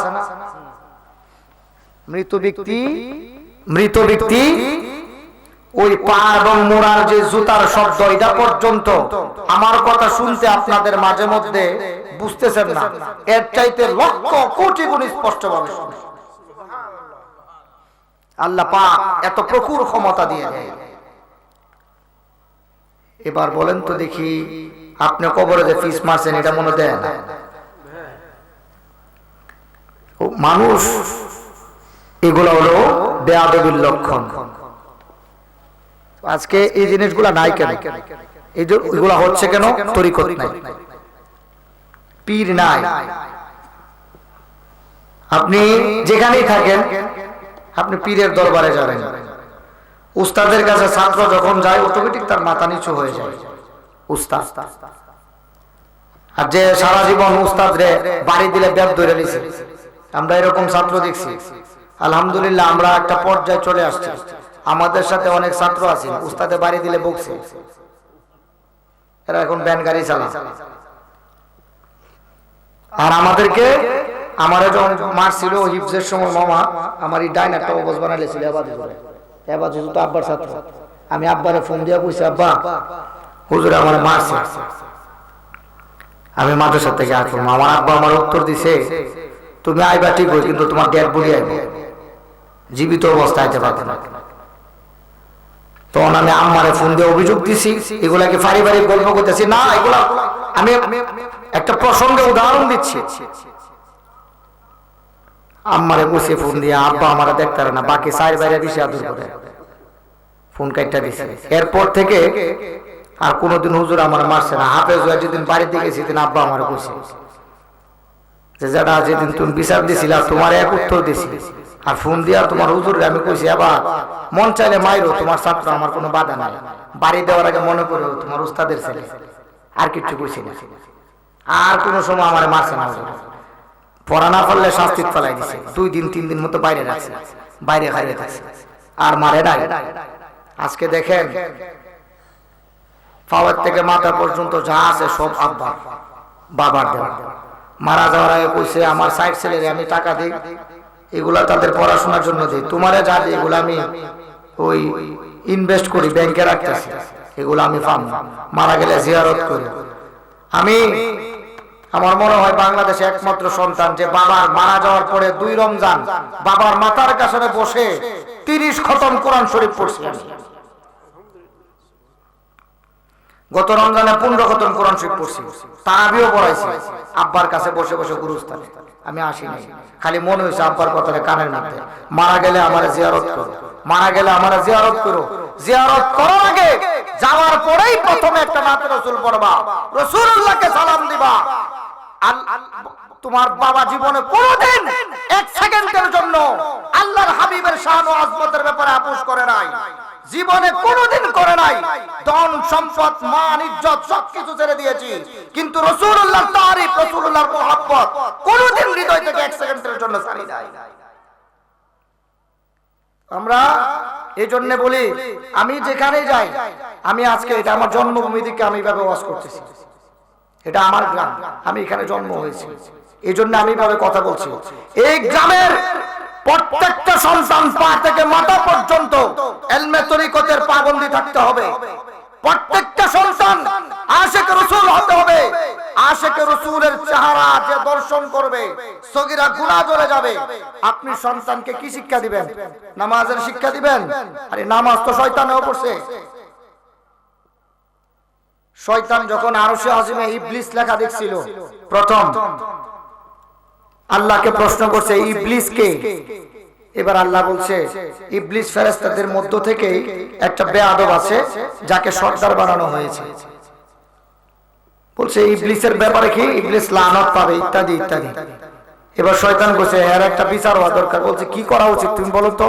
S1: মৃত ব্যক্তি ওই পা এবং মুড়ার যে জুতার শব্দ এটা পর্যন্ত আমার কথা শুনতে আপনাদের মাঝে মধ্যে বুঝতেছেন না, এর চাইতে লক্ষ কোটি গুণ স্পষ্ট ভাবে আল্লাহ পাক এত প্রচুর ক্ষমতা দিয়ে দেয়। এবার বলেন তো দেখি আপনি কবরে যে ফিস মারছেন এটা মনে দেয় না? মানুষ এগুলো হলো বেয়াদবির লক্ষণ। আজকে এই জিনিসগুলা নাই কেন? এগুলা হচ্ছে কেন? তরিকত নাই, পীর নাই। আপনি যেখানেই থাকেন আপনি পীরের দরবারে যাবেন, উস্তাদের কাছে ছাত্র যখন যায় অটোমেটিক তার মাথা নিচু হয়ে যায় উস্তাদ। আর যে সারা জীবন উস্তাদরে বাড়ি দিলে ব্যাপ ধরে নিছে, আমরা এরকম ছাত্র দেখছি। আলহামদুলিল্লাহ আমরা একটা পর্যায়ে চলে আসছি, আমাদের সাথে অনেক ছাত্র আছে উস্তাদে বাড়ি দিলে বকছে, এরা এখন ব্যান গাড়ি চালায়। আর আমাদেরকে আমার যখন মারছিল হিফজের সময় মামা আমার এই ডাইন একটা অবস্থ বানাইছিল এবার যেহেতু আব্বার ছাত্র, আমি আব্বারে ফোন দিয়া কইছি আব্বা হুজুর আমার মারছে, আমি মাদ্রাসা থেকে আসলাম। আমার আব্বা আমার উত্তর দিছে তুমি আইবা ঠিক হই কিন্তু তোমার ডেড বডি আইবে, জীবিত অবস্থায় আইতে পারবে না। তখন আমি আম্মারে ফোন দিয়ে অভিযোগ দিছি, এগুলাকে পারিবারিক গল্প করতেছি না, এগুলা আমি একটা প্রসঙ্গে উদাহরণ দিচ্ছি। আম্মারে বসে ফোন দিয়ে আব্বা আমারা দেখতে পারে না, বাকি সাইড বাইরে বেশি আদর করে ফোন কাটটা দিছে। এরপর থেকে আর কোনোদিন হুজুর আমার মারছে না। হাফেজ যেদিন বাড়িতে গেছি দিন আব্বা আমার বসে যে যারা যেদিন তুমি বিচার দিছিলা তোমার এক উত্তর দিছি, আর ফোন দিয়া তোমার হুজুরে আমি কইছি আবার মন চাইলে মাইরো, তোমার ছাত্র আমার কোনো বাধা নাই, বাড়ি দেওয়ার আগে মনে করো তোমার উস্তাদের ছেলে, আর কিছু কইছি না। আর কোন সময় আমার মারছে না, পড়া না পারলে শাস্তি ফেলাই দিছে, 2 দিন 3 দিন মতো বাইরে রাখছে, বাইরে খাইয়ে থাকছে আর মারে নাই। আজকে দেখেন পাওয়ার থেকে মাথা পর্যন্ত যা আছে সব আব্বা বাবার দেওয়া। মারা যাওয়ার আগে কইছে আমার সাইড ছেলেরে আমি টাকা দিই, এগুলা তাদের পড়াশোনার জন্য দিই, তোমারে যা দিই এগুলো আমি ওই ইনভেস্ট করি ব্যাংকে রাখতেছি, এগুলো আমি পাম না, মারা গেলে জিয়ারত করি। আমি আমার মনে হয় বাংলাদেশে একমাত্র সন্তান যে বাবার মারা যাওয়ার পরে 2 রমজান বাবার মাথার কাছে বসে 30 খতম কোরআন শরীফ পড়ছি। গত রমজানে 15 খতম কোরআন শরীফ পড়ছি, তারাবিও পড়াইছি আব্বার কাছে বসে বসে গুরুস্থানে। আমি আসি নাই, খালি মনে হয়েছে আব্বার কথাটা কানের মধ্যে, মারা গেলে আমার জিয়ারত করো, মারা গেলে আমার জিয়ারত করো। জিয়ারত করার আগে যাওয়ার পরেই প্রথমে একটা নাতে রাসূল পড়বা, রাসূলুল্লাহকে সালাম দিবা। তোমার বাবা জীবনে কোনোদিন 1 সেকেন্ডের জন্য আল্লাহর হাবিবের শান ও আজমতের ব্যাপারে আপোষ করে নাই, জীবনে কোনোদিন করে নাই। ধন সম্পদ মান ইজ্জত সবকিছু ছেড়ে দিয়েছি, কিন্তু রাসূলুল্লাহর তারিফ রাসূলুল্লাহর মুহাব্বত কোনোদিন হৃদয় থেকে 1 সেকেন্ডের জন্য ছাড়ি নাই। আমরা এই জন্য বলি আমি যেখানে যাই, আমি আজকে এটা আমার জন্মভূমি থেকে আমি এইভাবে ওয়াজ করতেছি, এটা আমার গ্রাম, আমি এখানে জন্ম হয়েছি, এই জন্য আমি এইভাবে কথা বলছি। এই গ্রামের প্রত্যেকটা সন্তান পা থেকে মাথা পর্যন্ত ইলমে তরিকতের পাবন্দি থাকতে হবে। প্রত্যেকটা সন্তান আশিকে রাসূল হতে হবে। আশিকে রাসূলের চেহারা যে দর্শন করবে সগীরা গুনাহ চলে যাবে। আপনি সন্তানকে কি শিক্ষা দিবেন? নামাজের শিক্ষা দিবেন? আরে নামাজ তো শয়তানেও পড়ছে, শয়তান যখন আরশে আজিমে ইবলিস লেখা দেখছিল, প্রথম আল্লাহকে প্রশ্ন করছে ইবলিস কে? এবার আল্লাহ বলছে ইবলিস ফেরেশতাদের মধ্য থেকে একটা বেয়াদব আছে যাকে সর্দার বানানো হয়েছে। বলছে ইবলিসের ব্যাপারে কি? ইবলিস লানত পাবে ইত্যাদি ইত্যাদি। এবার শয়তান বলছে এর একটা বিচার হওয়া দরকার। বলছে কি করা উচিত তুমি বলো তো?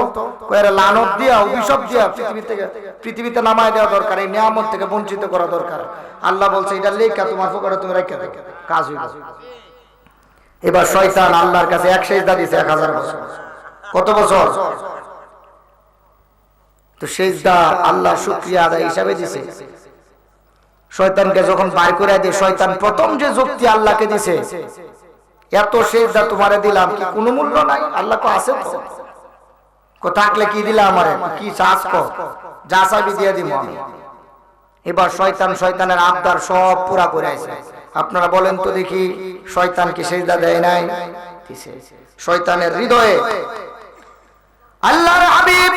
S1: এর লানত দিয়া অভিশাপ দিয়া পৃথিবীতে নামায় দেওয়া দরকার, এই নিয়ামত থেকে বঞ্চিত করা দরকার। আল্লাহ বলছে এটা লেখা তোমার পকেটে তুমি রেখে দাও, কাজ হইবে। এবার শয়তান আল্লাহর কাছে এক সেজদা দিয়েছে 1000 বছর। কত বছর? তো সেজদা আল্লাহ শুকরিয়া আদায় হিসাবে দিছে। শয়তানকে যখন বাইর করে দিয়ে শয়তান প্রথম যে যুক্তি আল্লাহকে দিছে, এত সেজদা তোমারে দিলাম কি কোনো মূল্য নাই? আল্লাহ কো আছে তো, কো থাকলে কি দিলা আমারে, কি চাস কো, যা চাইবি দিয়ে দিব আমি। এবার শয়তানের আবদার সব পুরা করে আইছে। আপনারা বলেন তো দেখি শয়তান কি সেজদা দেয় নাই? দিছে। শয়তানের হৃদয়ে আল্লাহর হাবিব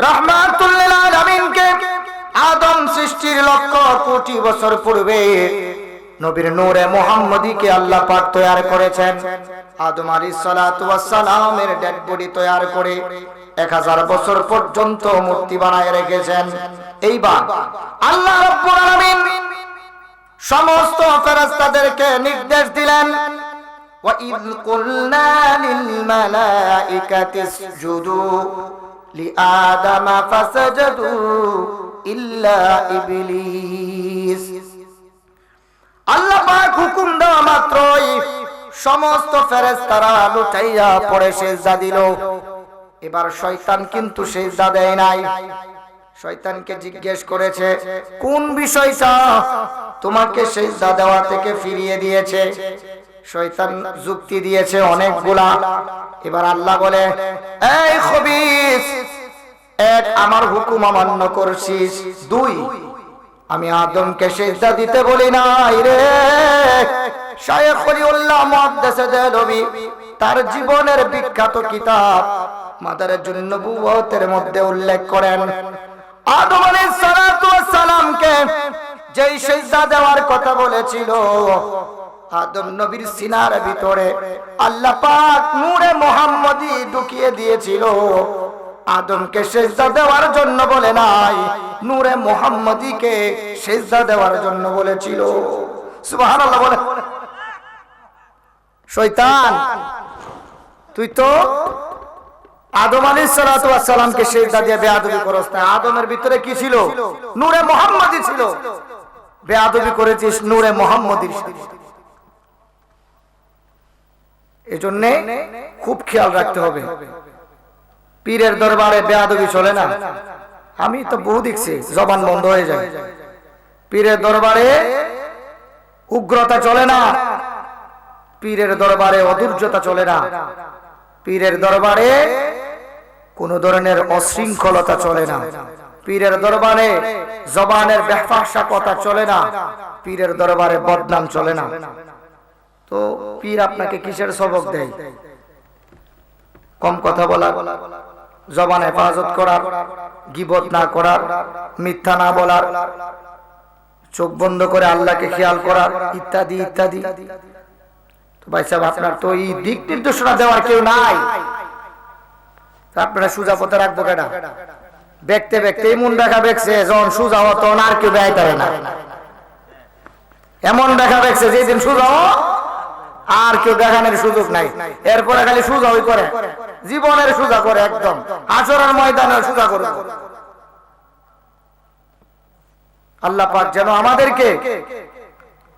S1: রাহমাতুল লিল আলামিনকে আদম সৃষ্টির লক্ষ কোটি বছর পূর্বে নবীর নূরে মুহাম্মদীকে আল্লাহ পাক তৈরি করেছেন। আদম আলাইহিস সালাতু ওয়াস সালামের ডেড বডি তৈরি করে 1000 বছর পর্যন্ত মূর্তি বানায় রেখেছেন। এইবার আল্লাহ রাব্বুল আলামিন সমস্ত ফেরেশতাদেরকে নির্দেশ দিলেন, ওয়া ইয কুলনা লিল মালাইকাতি ইসজুদু লিআদামা ফাসাজাদু ইল্লা ইবলিস। আল্লাহ পাক হুকুম দেওয়া মাত্রই সমস্ত ফেরেশতারা লুটাইয়া পড়ে সিজদা দিল। এবার শয়তান কিন্তু সিজদা দেয় নাই। শয়তানকে জিজ্ঞেস করেছে কোন বিষয়টা তোমাকে সিজদা দেওয়া থেকে ফিরিয়ে দিয়েছে? শয়তান যুক্তি দিয়েছে অনেকগুলা। এবার আল্লাহ বলে এই খবিস, এক আমার হুকুম অমান্য করছিস, দুই আমি আদমকে সিজদা দিতে বলি নাই রে। শায়খ ওলিউল্লাহ মুহাদ্দিস দেহলভী তার জীবনের বিখ্যাত কিতাব মাদারিজুন নবুওয়াতের মধ্যে উল্লেখ করেন আদম আলাইহিস সালাতু ওয়াস সালামকে যেই সিজদা দেওয়ার কথা বলেছিল, আদম নবীর সিনার ভিতরে আল্লাহ পাক নূরে মুহাম্মদী ঢুকিয়ে দিয়েছিল। আদমকে সিজদা দেওয়ার জন্য বলে নাই, নূরে মুহাম্মদীকে সিজদা দেওয়ার জন্য বলেছিল। সুবহানাল্লাহ বলে। শয়তান তুই তো আদম আলাইহিস সালাতু ওয়াস সালামকে সিজদা দিয়ে বেয়াদবি করছ না। আদমের ভিতরে কি ছিল? নূরে মুহাম্মদী ছিল। বেয়াদবি করেছিস নূরে মুহাম্মদীর সাথে। এজন্য খুব খেয়াল রাখতে হবে। পীরের দরবারে বেয়াদবি চলে না। আমি তো বহু দেখছি জবান বন্ধ হয়ে যায়। পীরের দরবারে উগ্রতা চলে না, পীরের দরবারে অধৈর্যতা চলে না, পীরের দরবারে কোন ধরনের অশৃঙ্খলতা চলে না, পীরের দরবারে জবানের বেফাহশা কথা চলে না, পীরের দরবারে বদনাম চলে না। তো পীর আপনাকে কিসের সবক দেয়? কম কথা বলা, জবান হেফাজত করার, গীবত না করার, মিথ্যা না বলার, চোখ বন্ধ করে আল্লাহকে খেয়াল করার, ইত্যাদি ইত্যাদি। তো ভাই সাহেব আপনার তো এই দিক নির্দেশনা দেওয়ার কেউ নাই, আপনারা সুজা পথে রাখবো কেনা? দেখতে দেখতে এমন দেখা দেখছে যখন সুজা হতো আর কেউ ব্যয় করে না। এমন দেখা দেখছে যেদিন সুজা আর কেউ দেখানোর সুযোগ নাই। এরপরে খালি সুজা হই করে, জীবনের সুজা করে, একদম হাসরের ময়দানে সুজা করে। আল্লাহ পাক যেন আমাদেরকে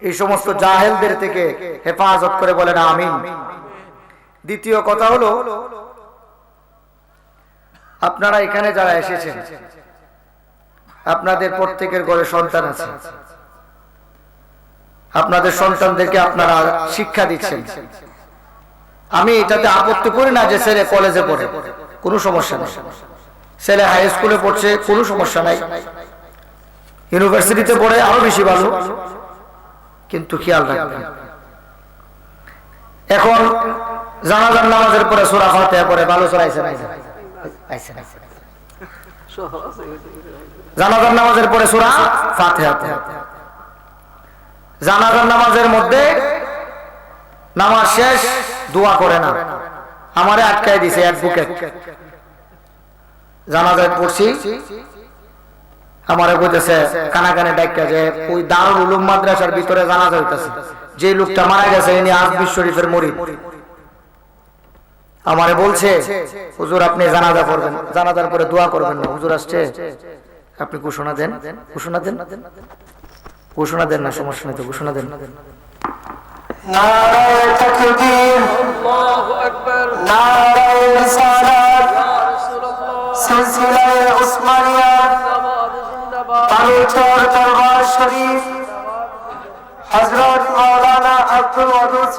S1: এই সমস্ত জাহেলদের থেকে হেফাজত করে বলেন আমিন। দ্বিতীয় কথা হলো, আপনারা এখানে যারা এসেছেন আপনাদের প্রত্যেকের ঘরে সন্তান আছে। আপনাদের সন্তানদেরকে আপনারা শিক্ষা দিচ্ছেন। আমি এটাতে আপত্তি করি না যে ছেলে কলেজে পড়ে, কোনো সমস্যা নেই। ছেলে হাই স্কুলে পড়ছে, কোনো সমস্যা নাই। ইউনিভার্সিটিতে পড়ে আরো বেশি ভালো। কিন্তু খেয়াল রাখবেন, এখন জানাজার নামাজের পরে সূরা ফাতিহা পড়ে ভালো চলাইছে না? জানাজার নামাজের পরে সূরা ফাতিহা, জানাজার নামাজের মধ্যে নামাজ শেষ দোয়া করে না, আমারে আটকাই দিছে অ্যাডভোকেট। জানাজায় পড়ছি, আমারে কইতেছে কানাকানে ডাক্কা যে ওই দারুল উলুম মাদ্রাসার ভিতরে জানাজা হইতাছে, যে লোকটা মারা গেছে ইনি আজমির শরীফের মুরিদ। আমারে বলছে হুজুর আপনি জানাজা পড়বেন, জানাজার পরে দোয়া করবেন না। হুজুর আসছে, আপনি ঘোষণা দেন, ঘোষণা দেন, ঘোষণা দেন না, সমস্যা নেই তো, ঘোষণা দেন।
S2: নারায়ে তাকবীর, আল্লাহু আকবার, নারায়ে রিসালাত, সিলসিলায়ে উসমানিয়া, বালুচর দরবার শরীফ, হযরত মাওলানা আব্দুল ওয়াদুদ